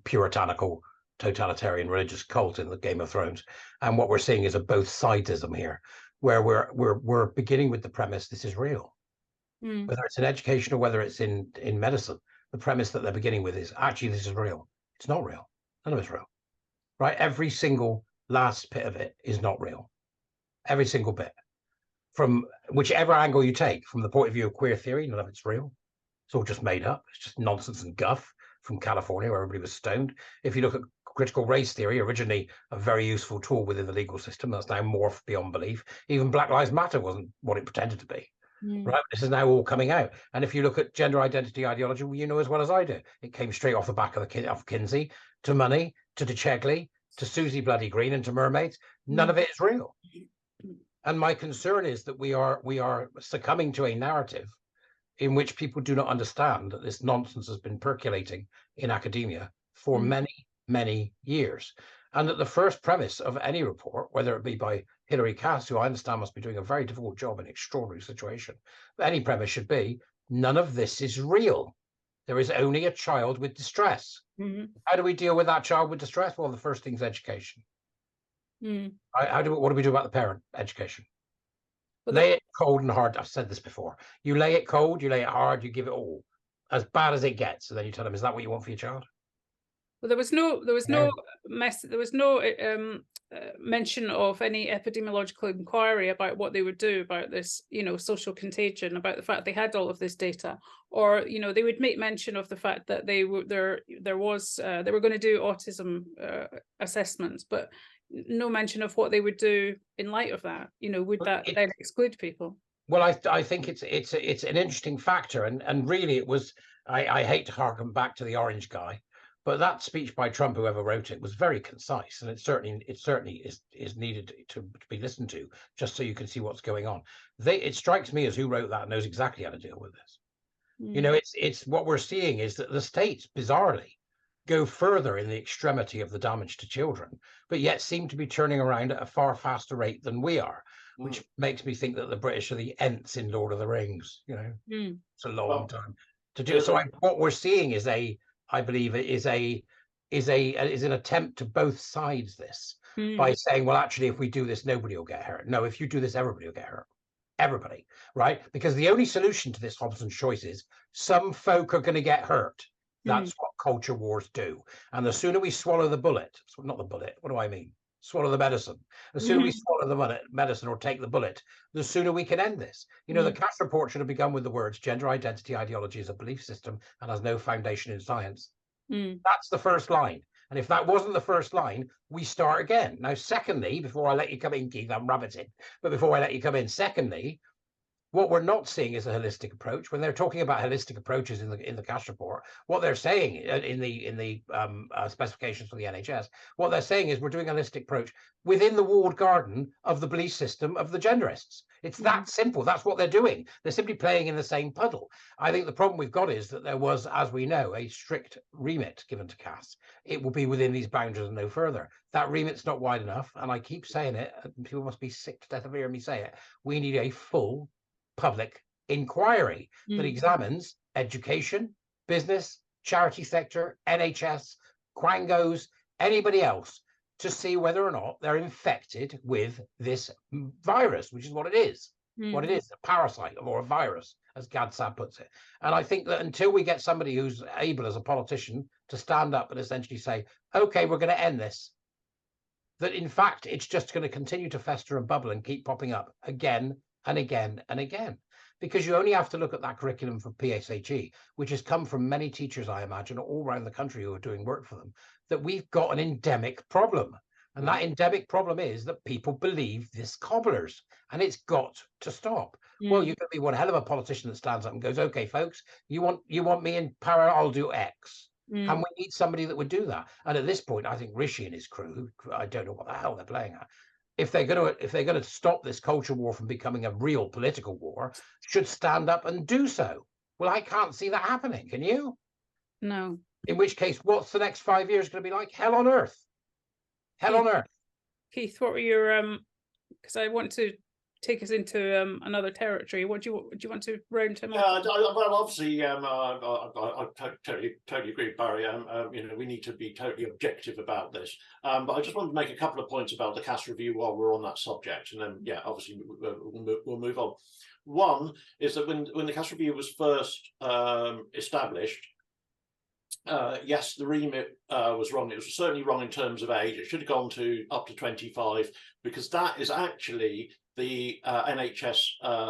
puritanical, totalitarian religious cult in the Game of Thrones. And what we're seeing is a both sidesism here, where we're beginning with the premise this is real. Whether it's in education or whether it's in medicine, the premise that they're beginning with is actually this is real. It's not real. None of it's real. Right? Every single last bit of it is not real. Every single bit. From whichever angle you take, from the point of view of queer theory, none of it's real. It's all just made up. It's just nonsense and guff from California, where everybody was stoned. If you look at critical race theory, originally a very useful tool within the legal system, that's now morphed beyond belief. Even Black Lives Matter wasn't what it pretended to be. Right? This is now all coming out. And if you look at gender identity ideology, well, you know as well as I do, it came straight off the back of Kinsey, to money, to De Checkley, to Susie Bloody Green, and to mermaids. None of it is real. And my concern is that we are succumbing to a narrative in which people do not understand that this nonsense has been percolating in academia for many, many years. And that the first premise of any report, whether it be by Hilary Cass, who I understand must be doing a very difficult job in an extraordinary situation, but any premise should be, none of this is real. There is only a child with distress. How do we deal with that child with distress? Well, the first thing is education. What do we do about the parent? Education. Well, lay it cold and hard. I've said this before. You lay it cold, you lay it hard, you give it all, as bad as it gets, and then you tell them, "Is that what you want for your child?" Well, there was no mention of any epidemiological inquiry about what they would do about this, you know, social contagion, about the fact they had all of this data, or, you know, they would make mention of the fact that they were they were going to do autism assessments, but no mention of what they would do in light of that. You know, would that then exclude people? Well, I think it's an interesting factor, and really it was. I hate to harken back to the orange guy, but that speech by Trump, whoever wrote it, was very concise, and it certainly is needed to be listened to, just so you can see what's going on. It strikes me as who wrote that knows exactly how to deal with this. You know, it's what we're seeing is that the states bizarrely go further in the extremity of the damage to children, but yet seem to be turning around at a far faster rate than we are, which makes me think that the British are the Ents in Lord of the Rings. You know, it's a long time to do. So what we're seeing is I believe it is an attempt to both sides this by saying, well, actually, if we do this, nobody will get hurt. No, if you do this, everybody will get hurt. Everybody, right? Because the only solution to this Hobson's choice is some folk are going to get hurt. That's what culture wars do. And the sooner we swallow the bullet, not the bullet, what do I mean? swallow the medicine. The sooner we swallow the medicine or take the bullet, the sooner we can end this. You know, the Cass report should have begun with the words, gender identity ideology is a belief system and has no foundation in science. That's the first line. And if that wasn't the first line, we start again. Now, secondly, before I let you come in, Keith, I'm rabbiting, but before I let you come in, secondly, what we're not seeing is a holistic approach. When they're talking about holistic approaches in the Cass report, what they're saying in the specifications for the NHS, what they're saying is we're doing a holistic approach within the walled garden of the belief system of the genderists. It's that simple. That's what they're doing. They're simply playing in the same puddle. I think the problem we've got is that there was, as we know, a strict remit given to Cass. It will be within these boundaries and no further. That remit's not wide enough, and I keep saying it. People must be sick to death of hearing me say it. We need a full public inquiry that examines education, business, charity sector, NHS, quangos, anybody else, to see whether or not they're infected with this virus, which is what it is. What it is, a parasite or a virus, as Gadsab puts it. And I think that until we get somebody who's able as a politician to stand up and essentially say, okay, we're going to end this, that in fact, it's just going to continue to fester and bubble and keep popping up again and again and again, because you only have to look at that curriculum for PSHE, which has come from many teachers, I imagine, all around the country who are doing work for them, that we've got an endemic problem. And that endemic problem is that people believe this cobblers, and it's got to stop. Well, you're going to be one hell of a politician that stands up and goes, okay, folks, you want me in power, I'll do X. And we need somebody that would do that. And at this point, I think Rishi and his crew, I don't know what the hell they're playing at, if they're going to stop this culture war from becoming a real political war, should stand up and do so. Well, I can't see that happening. Can you? No. In which case, what's the next 5 years going to be like? Hell on earth. Hell on earth. Keith, what were your because I want to take us into another territory. What do you want to round him up? Well, obviously, I totally agree with Barry. You know, we need to be totally objective about this. But I just wanted to make a couple of points about the Cass review while we're on that subject, and then, yeah, obviously we'll move on. One is that when the Cass review was first established, yes, the remit was wrong. It was certainly wrong in terms of age. It should have gone up to 25, because that is actually the NHS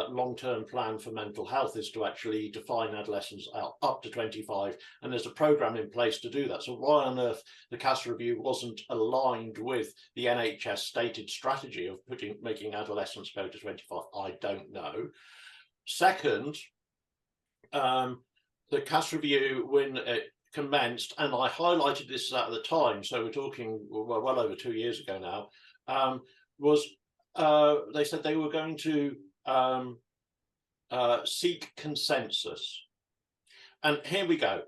long-term plan for mental health, is to actually define adolescents out up to 25, and there's a programme in place to do that. So why on earth the Cass review wasn't aligned with the NHS stated strategy of making adolescents go to 25, I don't know. Second, the Cass review, when it commenced, and I highlighted this at the time, so we're talking well over 2 years ago now, was they said they were going to seek consensus. And here we go.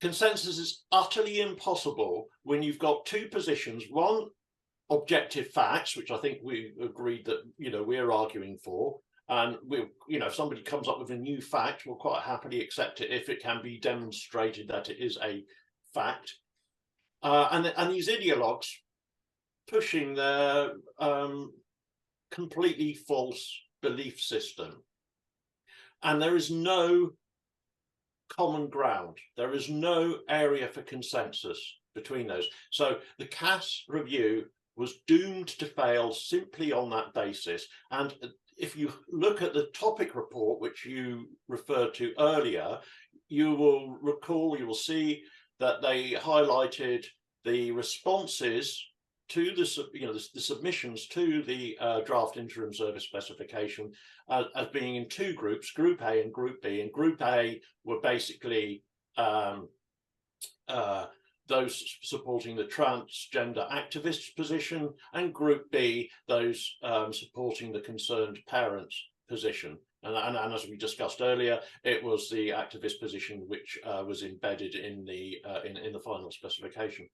Consensus is utterly impossible when you've got two positions: one, objective facts, which I think we agreed that, you know, we're arguing for, and we, you know, if somebody comes up with a new fact, we'll quite happily accept it if it can be demonstrated that it is a fact. And these ideologues pushing their completely false belief system, and there is no common ground. There is no area for consensus between those. So the Cass review was doomed to fail simply on that basis. And if you look at the topic report, which you referred to earlier, you will recall, you will see that they highlighted the responses to the, you know, the submissions to the draft interim service specification as being in two groups, Group A and Group B. And Group A were basically those supporting the transgender activist position, and Group B, those supporting the concerned parents position. And as we discussed earlier, it was the activist position which was embedded in the final specification.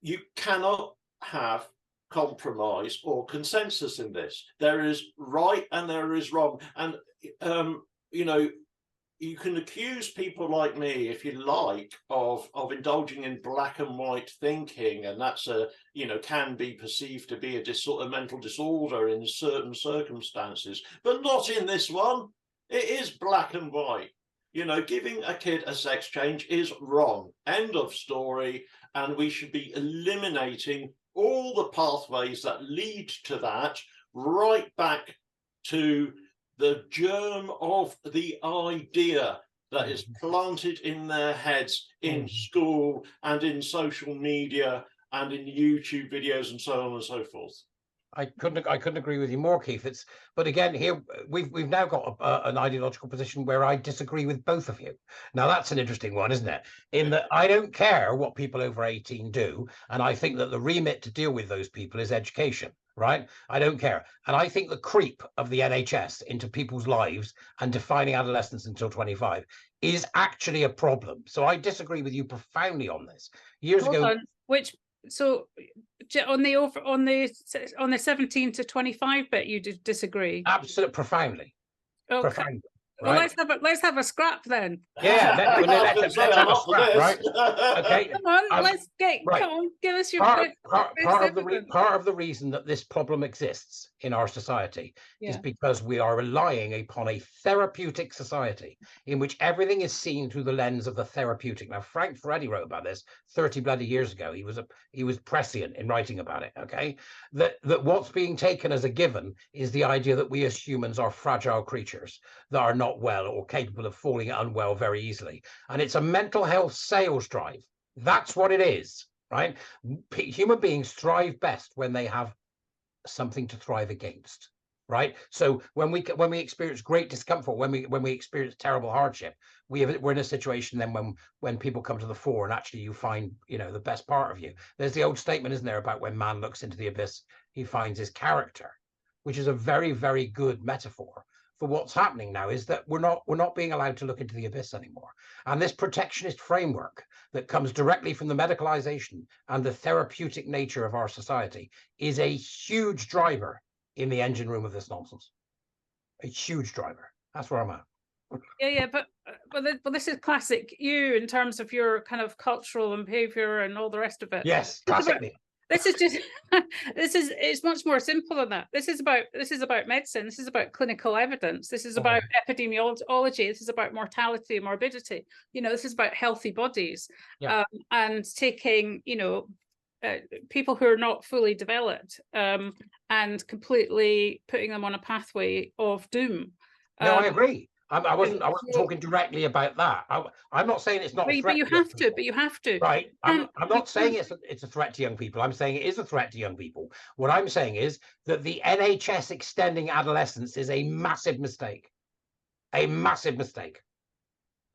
You cannot have compromise or consensus in this. There is right and there is wrong. And, you know, you can accuse people like me, if you like, of indulging in black and white thinking, and that's you know, can be perceived to be a mental disorder in certain circumstances, but not in this one. It is black and white. You know, giving a kid a sex change is wrong. End of story. And we should be eliminating all the pathways that lead to that, right back to the germ of the idea that is planted in their heads in school and in social media and in YouTube videos and so on and so forth. I couldn't agree with you more, Keith. But again, here we've now got an ideological position where I disagree with both of you. Now that's an interesting one, isn't it? In that I don't care what people over 18 do, and I think that the remit to deal with those people is education. Right? I don't care. And I think the creep of the NHS into people's lives and defining adolescence until 25 is actually a problem. So I disagree with you profoundly on this. Years Hold ago, on. So on the 17 to 25 bit, you disagree? absolutely profoundly. Okay. Profoundly. Well, Right? let's have a scrap then. Yeah, let's have a scrap, right? Okay. Come on, right. come on, give us your part of the reason that this problem exists in our society is because we are relying upon a therapeutic society in which everything is seen through the lens of the therapeutic. Now, Frank Furedi wrote about this 30 bloody years ago. He was prescient in writing about it. Okay, that what's being taken as a given is the idea that we as humans are fragile creatures that are not well or capable of falling unwell very easily, and it's a mental health sales drive. That's what it is, right? Human beings thrive best when they have something to thrive against, right? So when we experience great discomfort, when we experience terrible hardship, we're in a situation then when people come to the fore and actually you find, you know, the best part of you. There's the old statement, isn't there, about when man looks into the abyss, he finds his character, which is a very, very good metaphor for what's happening now. Is that we're not being allowed to look into the abyss anymore. And this protectionist framework that comes directly from the medicalization and the therapeutic nature of our society is a huge driver in the engine room of this nonsense. A huge driver. That's where I'm at. Yeah, but this is classic you in terms of your kind of cultural and behavior and all the rest of it. Yes, classically. This is just it's much more simple than that. This is about medicine. This is about clinical evidence. This is about epidemiology. This is about mortality and morbidity. You know, this is about healthy bodies, and taking, you know, people who are not fully developed and completely putting them on a pathway of doom. No, I agree. I wasn't talking directly about that. I'm not saying it's not a threat. But you have to. Right. I'm not saying it's a threat to young people. I'm saying it is a threat to young people. What I'm saying is that the NHS extending adolescence is a massive mistake. A massive mistake.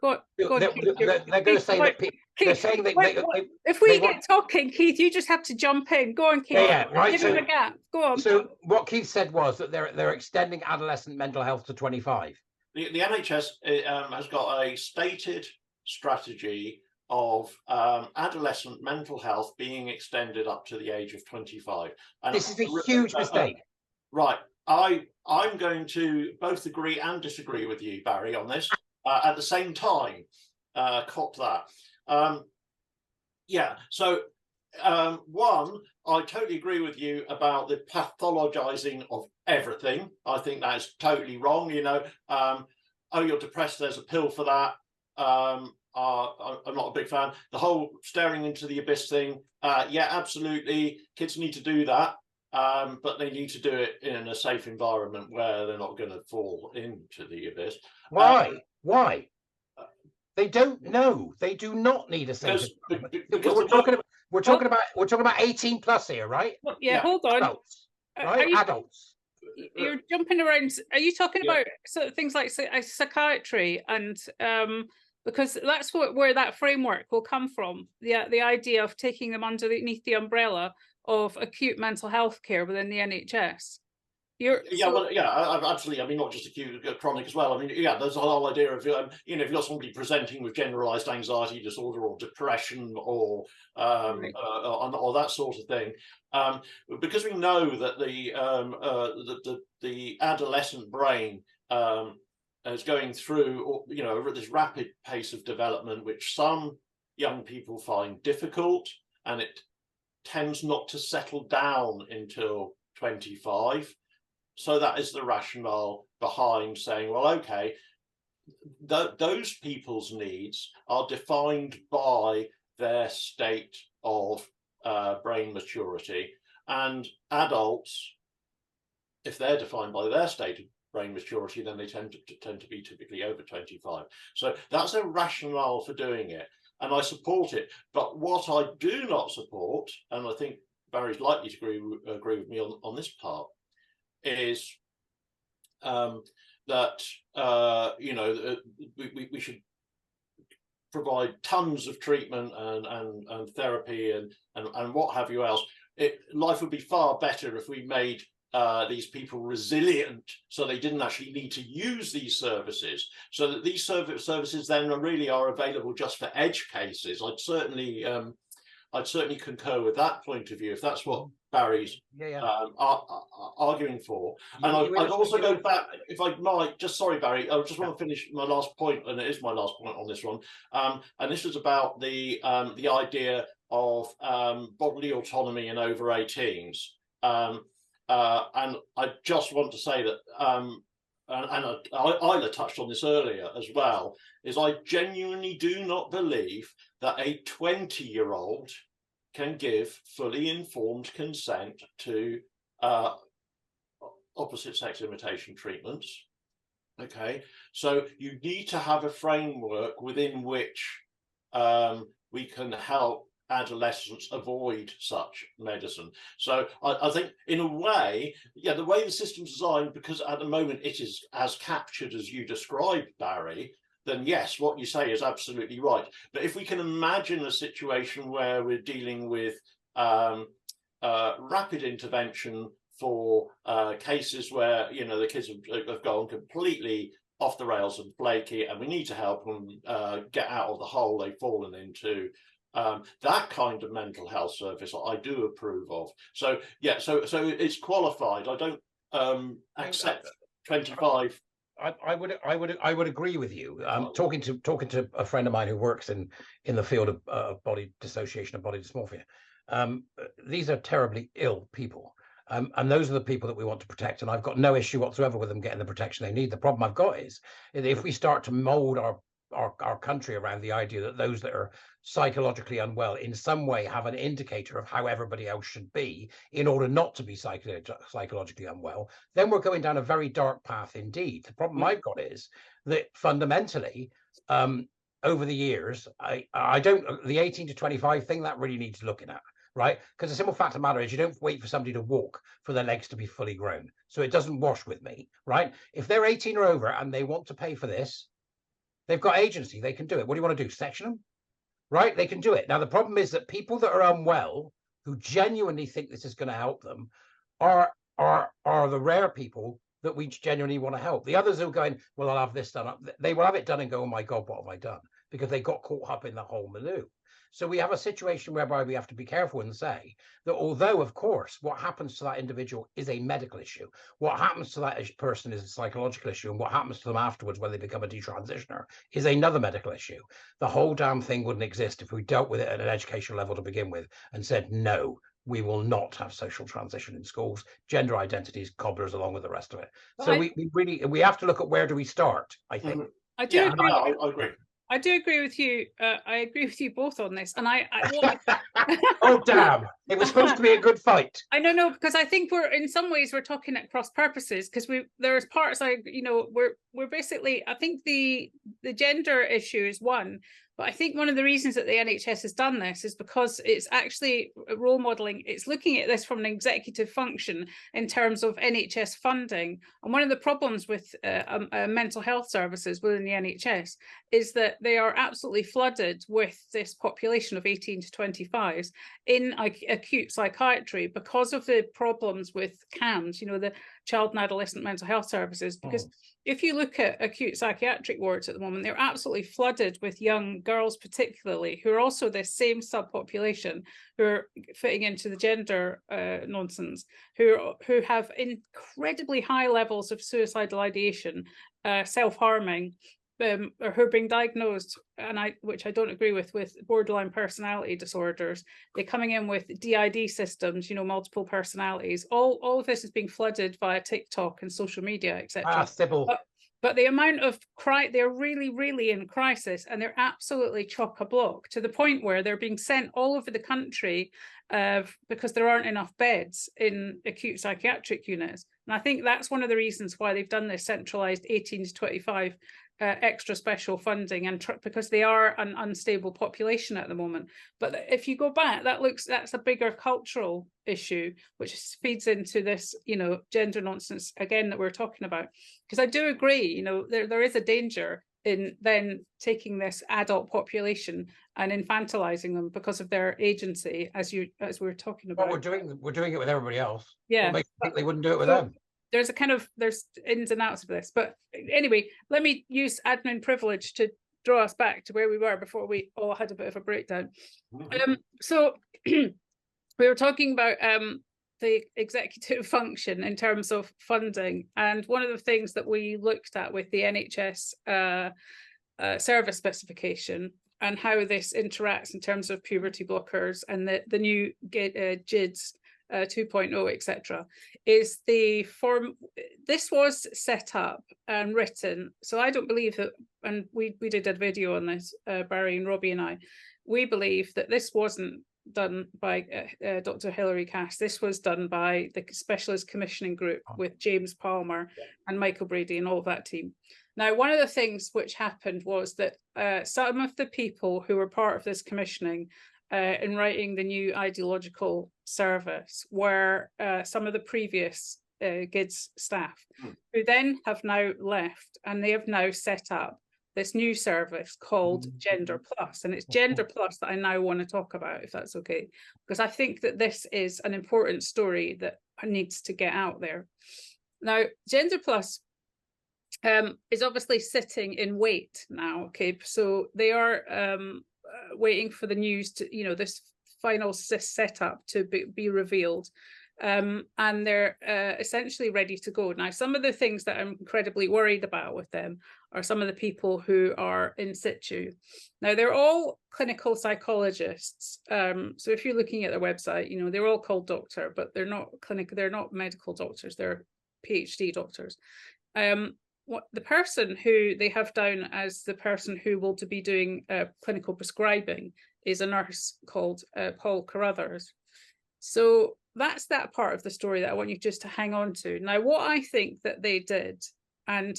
They're going to say that they're saying that if we get talking, Keith, you just have to jump in. Go on, Keith. Yeah, right. Give him a gap. Go on. So what Keith said was that they're extending adolescent mental health to 25. The NHS has got a stated strategy of adolescent mental health being extended up to the age of 25. And this is a huge mistake. Right. I'm going to both agree and disagree with you, Barry, on this at the same time. Cop that. Yeah. So one, I totally agree with you about the pathologizing of everything. I think that's totally wrong. You know, oh, you're depressed, there's a pill for that. I'm not a big fan. The whole staring into the abyss thing, yeah, absolutely. Kids need to do that, but they need to do it in a safe environment where they're not going to fall into the abyss. Why? They don't know. They do not need a safe environment. We're talking about 18 plus here, right? Yeah, hold on. Adults, right? Adults. You're jumping around. Are you talking about sort of things like psychiatry and because that's where that framework will come from? The idea of taking them underneath the umbrella of acute mental health care within the NHS. Absolutely. I mean, not just acute, chronic as well. I mean, yeah, there's a whole idea of, you know, if you've got somebody presenting with generalized anxiety disorder or depression or that sort of thing, because we know that the adolescent brain is going through, you know, this rapid pace of development, which some young people find difficult, and it tends not to settle down until 25. So that is the rationale behind saying, well, okay, those people's needs are defined by their state of brain maturity, and adults, if they're defined by their state of brain maturity, then they tend to be typically over 25. So that's a rationale for doing it, and I support it. But what I do not support, and I think Barry's likely to agree with me on this part, is that we should provide tons of treatment and therapy and what have you else. Life would be far better if we made these people resilient, so they didn't actually need to use these services, so that these services then really are available just for edge cases. I'd certainly concur with that point of view, if that's what Barry's arguing for. And I'd also go back, if I might, just sorry, Barry, I just want to finish my last point, and it is my last point on this one. And this was about the idea of bodily autonomy in over 18s. And I just want to say that, and Isla touched on this earlier as well, is I genuinely do not believe that a 20-year-old can give fully informed consent to opposite sex imitation treatments. Okay, so you need to have a framework within which we can help adolescents avoid such medicine. So I think in a way, the way the system's designed, because at the moment it is as captured as you described, Barry, then yes, what you say is absolutely right. But if we can imagine a situation where we're dealing with rapid intervention for cases where, the kids have gone completely off the rails and flaky, and we need to help them get out of the hole they've fallen into, that kind of mental health service I do approve of. So so it's qualified. I don't accept 25. I would agree with you. Talking to a friend of mine who works in the field of body dissociation and body dysmorphia. These are terribly ill people, and those are the people that we want to protect. And I've got no issue whatsoever with them getting the protection they need. The problem I've got is if we start to mold our country around the idea that those that are psychologically unwell in some way have an indicator of how everybody else should be in order not to be psychologically unwell, then we're going down a very dark path indeed. The problem I've got is that fundamentally, over the years, I don't, the 18 to 25 thing, that really needs looking at, right? Because the simple fact of the matter is you don't wait for somebody to walk for their legs to be fully grown. So it doesn't wash with me, right? If they're 18 or over and they want to pay for this, they've got agency, they can do it. What do you want to do, section them? Right, they can do it. Now, the problem is that people that are unwell, who genuinely think this is going to help them, are the rare people that we genuinely want to help. The others who are going, well, I'll have this done. They will have it done and go, oh my God, what have I done? Because they got caught up in the whole milieu. So we have a situation whereby we have to be careful and say that although, of course, what happens to that individual is a medical issue, what happens to that person is a psychological issue, and what happens to them afterwards when they become a detransitioner is another medical issue. The whole damn thing wouldn't exist if we dealt with it at an educational level to begin with and said, no, we will not have social transition in schools, gender identities, cobblers along with the rest of it. So we have to look at where do we start, I think. I do agree. I agree. I do agree with you. I agree with you both on this. And oh, damn. It was supposed to be a good fight. I don't know, because I think in some ways we're talking at cross purposes, because there's parts we're basically, I think the gender issue is one, but I think one of the reasons that the NHS has done this is because it's actually role modelling. It's looking at this from an executive function in terms of NHS funding. And one of the problems with mental health services within the NHS is that they are absolutely flooded with this population of 18 to 25s in acute psychiatry because of the problems with CAMS, the child and adolescent mental health services. Because if you look at acute psychiatric wards at the moment, they're absolutely flooded with young girls, particularly, who are also this same subpopulation, who are fitting into the gender nonsense, who have incredibly high levels of suicidal ideation, self-harming, or who are being diagnosed, which I don't agree with borderline personality disorders. They're coming in with DID systems, multiple personalities. All of this is being flooded via TikTok and social media, etc. But the amount of they're really, really in crisis, and they're absolutely chock-a-block to the point where they're being sent all over the country because there aren't enough beds in acute psychiatric units. And I think that's one of the reasons why they've done this centralised 18 to 25 extra special funding, and because they are an unstable population at the moment. But if you go back, that's a bigger cultural issue, which feeds into this, you know, gender nonsense again that we're talking about. Because I do agree, you know, there is a danger in then taking this adult population and infantilizing them because of their agency, as we were talking about. Well, we're doing it with everybody else. Yeah, what makes you think they wouldn't do it with them? There's ins and outs of this, but anyway, let me use admin privilege to draw us back to where we were before we all had a bit of a breakdown. So we were talking about the executive function in terms of funding, and one of the things that we looked at with the NHS service specification and how this interacts in terms of puberty blockers and the new GIDS 2.0, etc., is the form. This was set up and written, so I don't believe that, and we did a video on this, Barry and Robbie and I, we believe that this wasn't done by Dr. Hilary Cass. This was done by the Specialist Commissioning Group with James Palmer and Michael Brady and all of that team. Now, one of the things which happened was that some of the people who were part of this commissioning in writing the new ideological service were some of the previous GIDS staff, who then have now left, and they have now set up this new service called Gender Plus. And it's Gender Plus that I now want to talk about, if that's okay, because I think that this is an important story that needs to get out there. Now, Gender Plus is obviously sitting in wait now, okay? So they are waiting for the news to, you know, this final setup to be revealed. And they're essentially ready to go. Now, some of the things that I'm incredibly worried about with them are some of the people who are in situ. Now, they're all clinical psychologists. So if you're looking at their website, you know, they're all called doctor, but they're not clinical, they're not medical doctors, they're PhD doctors. What the person who they have down as the person who will to be doing clinical prescribing is a nurse called Paul Carruthers. So that's that part of the story that I want you just to hang on to. Now, what I think that they did, and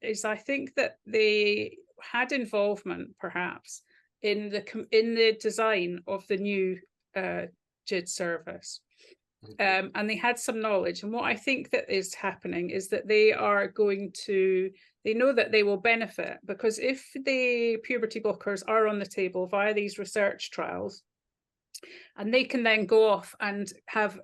is I think that they had involvement perhaps in the design of the new GIDS service. And they had some knowledge. And what I think that is happening is that they know that they will benefit, because if the puberty blockers are on the table via these research trials, and they can then go off and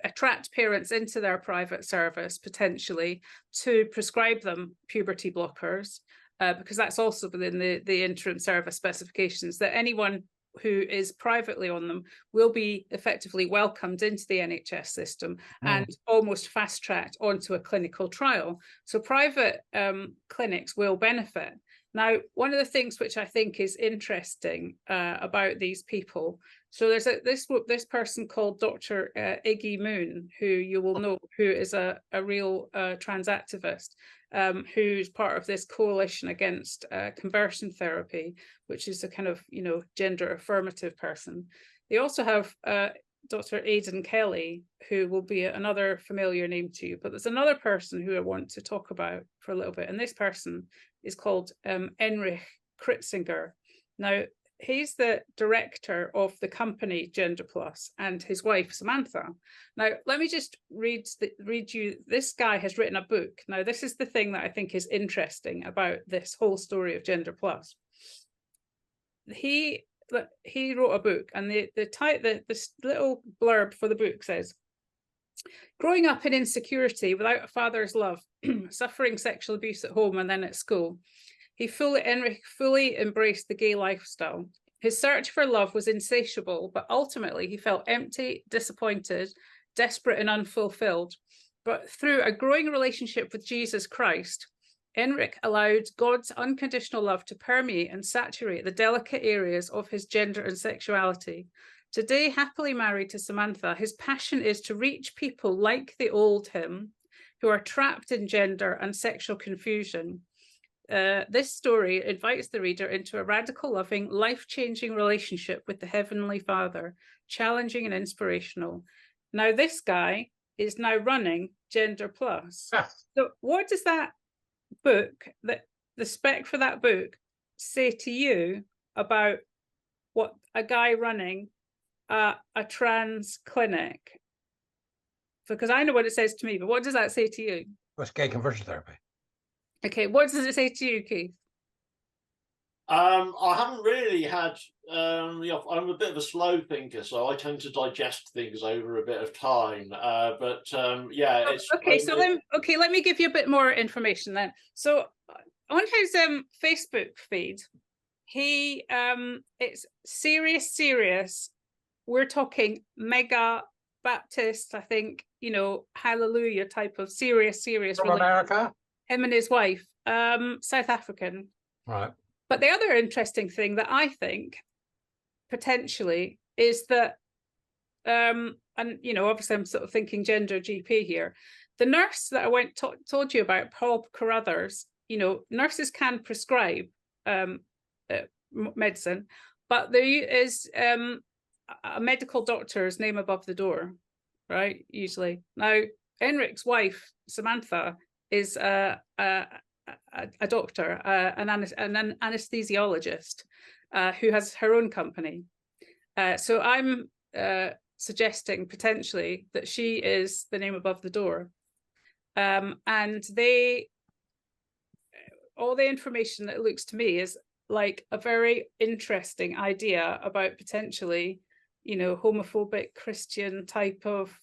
attract parents into their private service potentially to prescribe them puberty blockers, because that's also within the interim service specifications, that anyone who is privately on them will be effectively welcomed into the NHS system and almost fast-tracked onto a clinical trial. So private clinics will benefit. Now, one of the things which I think is interesting about these people, so there's this person called Dr. Iggy Moon, who you will know, who is a real trans activist, who's part of this coalition against conversion therapy, which is a kind of, you know, gender affirmative person. They also have Dr. Aidan Kelly, who will be another familiar name to you, but there's another person who I want to talk about for a little bit, and this person is called Enrich Kritzinger. Now, he's the director of the company Gender Plus, and his wife Samantha. Now, let me just read you. This guy has written a book. Now, this is the thing that I think is interesting about this whole story of Gender Plus. He wrote a book, and the little blurb for the book says, "Growing up in insecurity without a father's love, suffering sexual abuse at home and then at school, Enrich fully embraced the gay lifestyle. His search for love was insatiable, but ultimately he felt empty, disappointed, desperate and unfulfilled. But through a growing relationship with Jesus Christ, Enrich allowed God's unconditional love to permeate and saturate the delicate areas of his gender and sexuality. Today, happily married to Samantha, his passion is to reach people like the old him, who are trapped in gender and sexual confusion. this story invites the reader into a radical, loving, life-changing relationship with the Heavenly Father, challenging and inspirational. Now, this guy is now running Gender Plus. So what does that book, the spec for that book, say to you about what a guy running a trans clinic? Because I know what it says to me, but what does that say to you? What's gay conversion therapy? Okay, what does it say to you, Keith? I haven't really had. I'm a bit of a slow thinker, so I tend to digest things over a bit of time. Yeah, it's okay. So let me give you a bit more information then. So on his Facebook feed, he it's serious. We're talking mega Baptist, I think, hallelujah type of serious. From America? Him and his wife, South African. Right. But the other interesting thing that I think potentially is that, and obviously I'm sort of thinking gender GP here. The nurse that I told you about, Paul Carruthers, nurses can prescribe medicine, but there is a medical doctor's name above the door, right? Usually. Now, Enric's wife, Samantha, is a doctor, an anesthesiologist who has her own company. So I'm suggesting potentially that she is the name above the door. And all the information that looks to me is like a very interesting idea about potentially, homophobic Christian type of,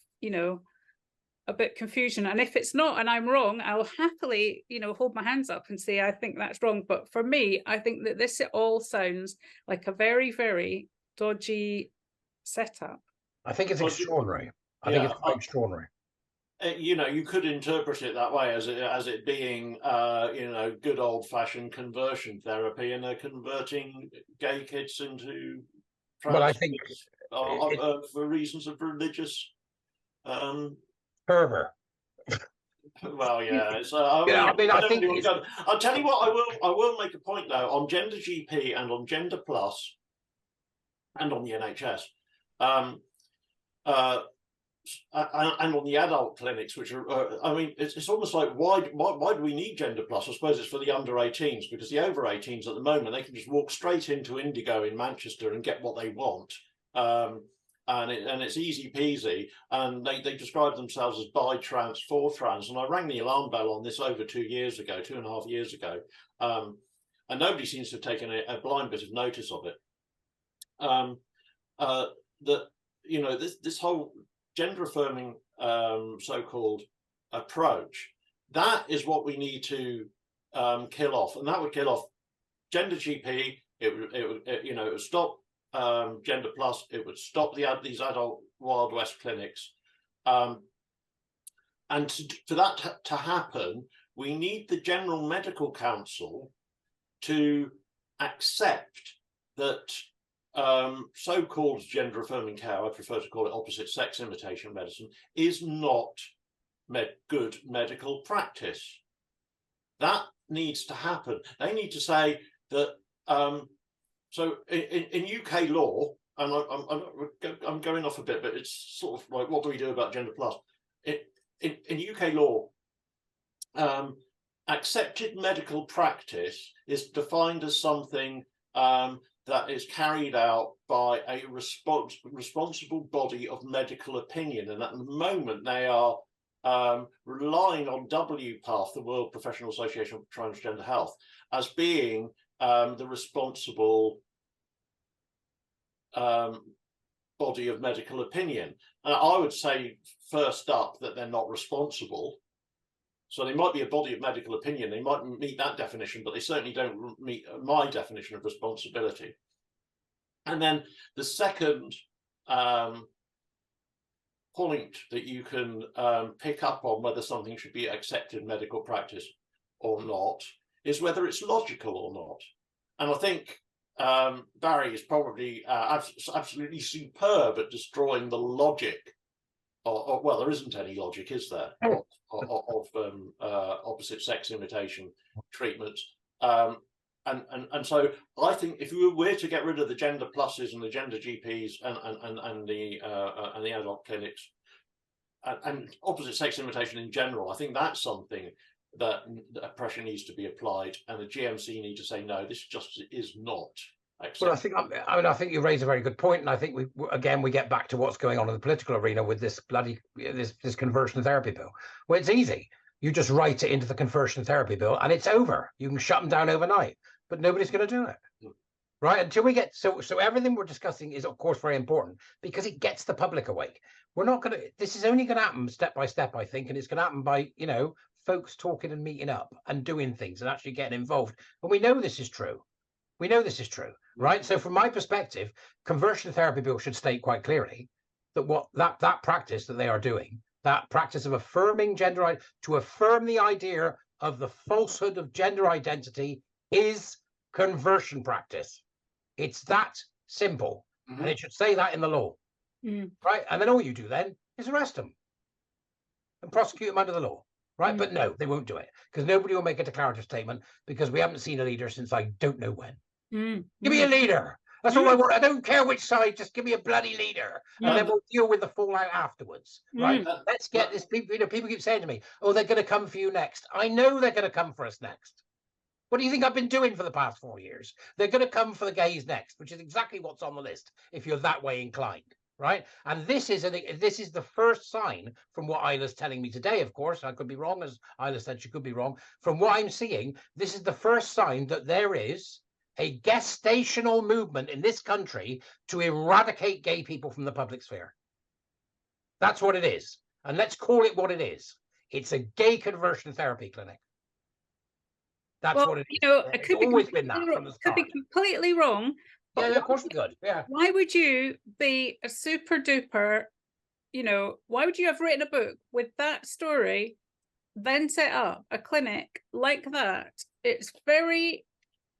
a bit confusion. And if it's not, and I'm wrong, I'll happily, hold my hands up and say I think that's wrong. But for me, I think that this all sounds like a very, very dodgy setup. I think it's extraordinary. I think it's quite extraordinary. You could interpret it that way as it being, good old-fashioned conversion therapy, and they're converting gay kids into trans. Well, I think for reasons of religious. Fervor. Well, yeah. It's, I think I'll tell you what. I will make a point though on Gender GP and on Gender Plus, and on the NHS, and on the adult clinics, which are. It's almost like why do we need Gender Plus? I suppose it's for the under 18s, because the over 18s at the moment they can just walk straight into Indigo in Manchester and get what they want. And it's easy peasy, and they describe themselves as bi trans, for trans, and I rang the alarm bell on this over 2.5 years ago, and nobody seems to have taken a blind bit of notice of it. This whole gender affirming so-called approach, that is what we need to kill off, and that would kill off Gender GP. It would stop Gender Plus. It would stop these adult Wild West clinics, and for that to happen, we need the General Medical Council to accept that so-called gender affirming care, I prefer to call it opposite sex imitation medicine, is not good medical practice. That needs to happen. They need to say that. So in UK law, and I'm going off a bit, but it's sort of like, what do we do about Gender Plus? In UK law, accepted medical practice is defined as something that is carried out by a responsible body of medical opinion. And at the moment, they are relying on WPATH, the World Professional Association for Transgender Health, as being the responsible body of medical opinion. And I would say first up that they're not responsible. So they might be a body of medical opinion, they might meet that definition, but they certainly don't meet my definition of responsibility. And then the second point that you can pick up on whether something should be accepted medical practice or not is whether it's logical or not. And I think Barry is probably absolutely superb at destroying the logic. Well, there isn't any logic, is there, of opposite sex imitation treatments. And so I think if we were to get rid of the gender pluses and the gender GPs and the adult clinics and opposite sex invitation in general, I think that's something that pressure needs to be applied, and the GMC need to say no, this just is not acceptable. Well, I think you raise a very good point, and I think we get back to what's going on in the political arena with this bloody this conversion therapy bill. Well, it's easy. You just write it into the conversion therapy bill, and it's over. You can shut them down overnight, but nobody's going to do it, right? Until we get so everything we're discussing is of course very important because it gets the public awake. We're not going to. This is only going to happen step by step, I think, and it's going to happen by folks talking and meeting up and doing things and actually getting involved. And we know this is true. We know this is true, right? So from my perspective, conversion therapy bill should state quite clearly that that practice that they are doing, that practice of affirming to affirm the idea of the falsehood of gender identity is conversion practice. It's that simple. And it should say that in the law, right? And then all you do then is arrest them and prosecute them under the law. Right, but no, they won't do it because nobody will make a declarative statement because we haven't seen a leader since I don't know when. Give me a leader. That's all I want. I don't care which side. Just give me a bloody leader, and then we'll deal with the fallout afterwards. Right? Let's get this. People keep saying to me, "Oh, they're going to come for you next." I know they're going to come for us next. What do you think I've been doing for the past 4 years? They're going to come for the gays next, which is exactly what's on the list. If you're that way inclined. Right, and this is the first sign from what Isla's telling me today. Of course, I could be wrong, as Isla said, she could be wrong. From what I'm seeing, this is the first sign that there is a gestational movement in this country to eradicate gay people from the public sphere. That's what it is, and let's call it what it is. It's a gay conversion therapy clinic. That's what it is. It could always been that from the start. Could be completely wrong. Yeah, of course we could. Yeah. Why would you be a super duper, why would you have written a book with that story, then set up a clinic like that? It's very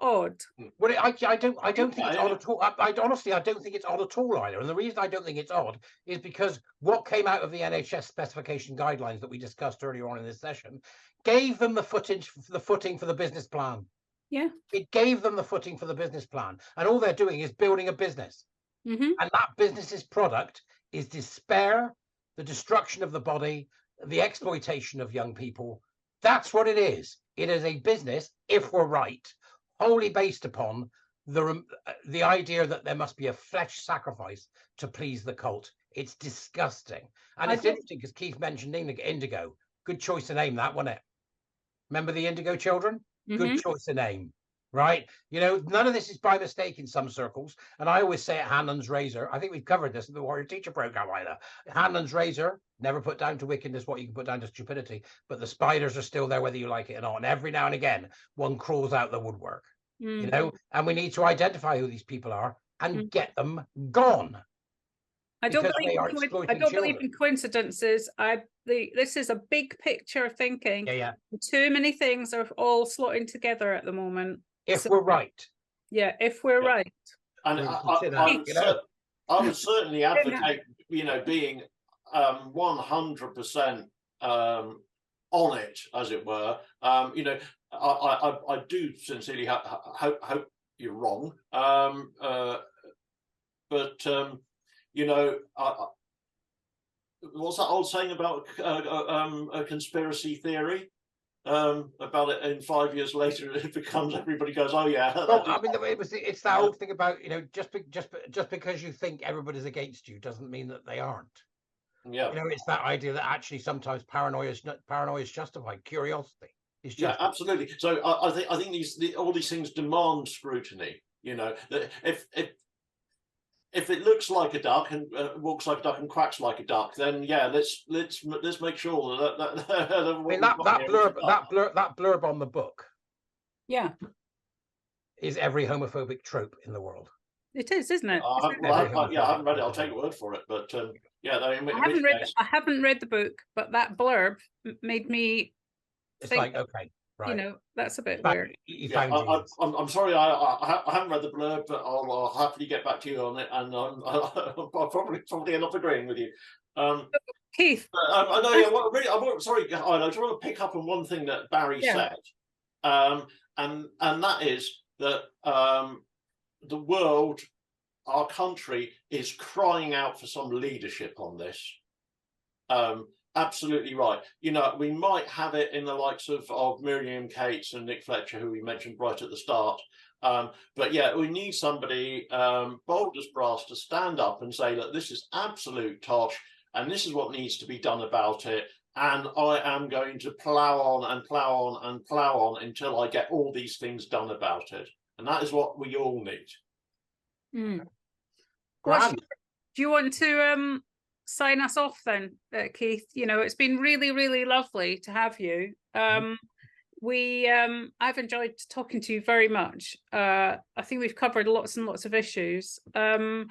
odd. Well, I don't think it's odd at all. Honestly, I don't think it's odd at all either. And the reason I don't think it's odd is because what came out of the NHS specification guidelines that we discussed earlier on in this session gave them the footing for the business plan. Yeah, it gave them the footing for the business plan, and all they're doing is building a business. And that business's product is despair, the destruction of the body, the exploitation of young people. That's what it is. It is a business, if we're right, wholly based upon the idea that there must be a flesh sacrifice to please the cult. It's disgusting, and it's interesting because Keith mentioned Indigo. Good choice of name, that, wasn't it? Remember the Indigo children? Good choice of name, right? None of this is by mistake in some circles. And I always say at Hanlon's Razor, I think we've covered this in the Warrior Teacher program either. Hanlon's Razor, never put down to wickedness what you can put down to stupidity, but the spiders are still there whether you like it or not. And every now and again, one crawls out the woodwork, and we need to identify who these people are and get them gone. I don't believe in coincidences. This is a big picture thinking. Yeah. Too many things are all slotting together at the moment. If we're right. Yeah, if we're right. And I would certainly advocate, being 100% on it, as it were. I do sincerely hope you're wrong. But what's that old saying about a conspiracy theory? About it in 5 years later, it becomes everybody goes, oh yeah. Well, I mean, it's that old thing about just because you think everybody's against you doesn't mean that they aren't. Yeah, it's that idea that actually sometimes paranoia is justified. Curiosity is justified. Yeah, absolutely. So I think all these things demand scrutiny. If it looks like a duck and walks like a duck and quacks like a duck, then yeah, let's make sure that I mean, that blurb on the book, yeah, is every homophobic trope in the the It is, isn't it? I haven't read it. I'll take your word for it. But I haven't read the book, but that blurb made me. It's like, okay, right. That's a bit weird. I'm sorry, I haven't read the blurb, but I'll happily get back to you on it, and I'll probably end up agreeing with you. Keith, sorry, I just want to pick up on one thing that Barry said, and that is that the world, our country, is crying out for some leadership on this. Absolutely right. You know, we might have it in the likes of Miriam Cates and Nick Fletcher, who we mentioned right at the start. But yeah, we need somebody bold as brass to stand up and say, look, this is absolute tosh, and this is what needs to be done about it. And I am going to plough on and plough on and plough on until I get all these things done about it. And that is what we all need. Mm. Grand. Do you want to sign us off then, Keith? You know, it's been really, really lovely to have you. I've enjoyed talking to you very much. I think we've covered lots and lots of issues. You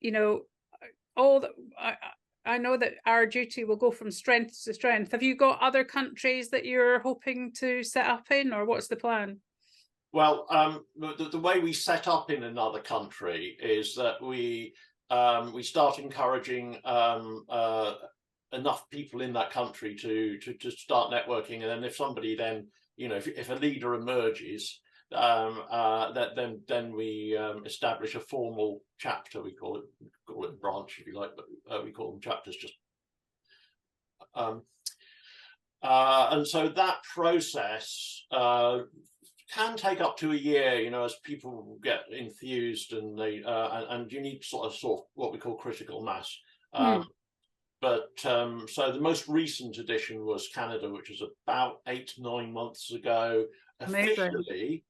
know, I know that Our Duty will go from strength to strength. Have you got other countries that you're hoping to set up in, or what's the plan? Well, the way we set up in another country is that we start encouraging enough people in that country to start networking, and then if somebody then, you know, if a leader emerges, then we establish a formal chapter. We call it branch, if you like, but we call them chapters. Just and so that process can take up to a year, you know, as people get enthused, and they and you need sort of what we call critical mass. But so the most recent edition was Canada, which was about 8-9 months ago officially.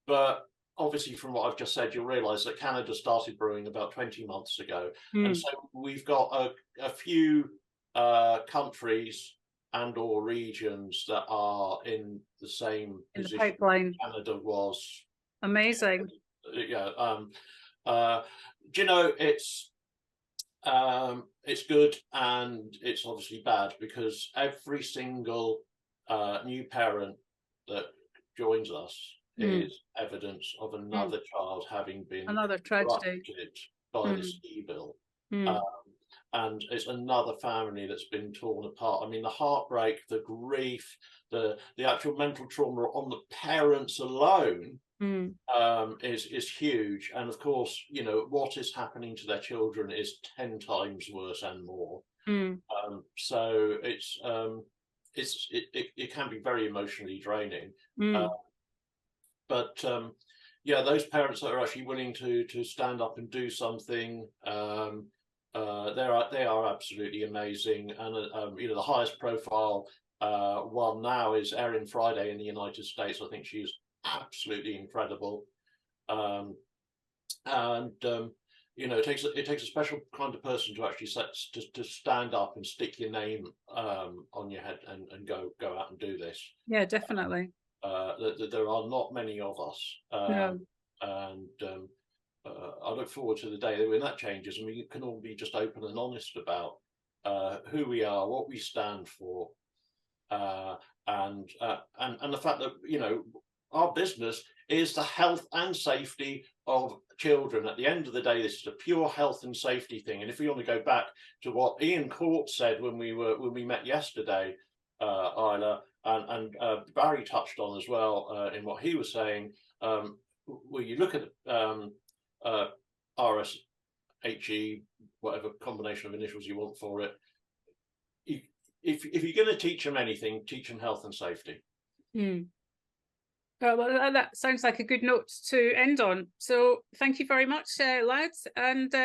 But obviously, from what I've just said, you'll realise that Canada started brewing about 20 months ago. And so we've got a few countries and or regions that are in the same position the pipeline Canada was. Amazing. Yeah. Do you know, it's good and it's obviously bad, because every single new parent that joins us is evidence of another child having been another tragedy by this evil. And it's another family that's been torn apart. I mean, the heartbreak, the grief, the actual mental trauma on the parents alone is huge. And of course, you know, what is happening to their children is 10 times worse and more. So it can be very emotionally draining. But yeah, those parents that are actually willing to stand up and do something, they are absolutely amazing. And you know, the highest profile one now is Erin Friday in the United States. I think she's absolutely incredible. You know, it takes a special kind of person to actually to stand up and stick your name on your head and go out and do this. Yeah, definitely. There are not many of us, and I look forward to the day when that changes and we can all be just open and honest about who we are, what we stand for, and the fact that, you know, our business is the health and safety of children. At the end of the day, this is a pure health and safety thing. And if we want to go back to what Ian Court said when we met yesterday, Isla, and Barry touched on as well in what he was saying, where you look at RSHE, whatever combination of initials you want for it, if you're going to teach them anything, teach them health and safety. Well, that sounds like a good note to end on. So thank you very much, lads, and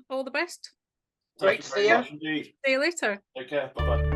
all the best. Great to see you. Indeed. See you later. Take care. Bye-bye.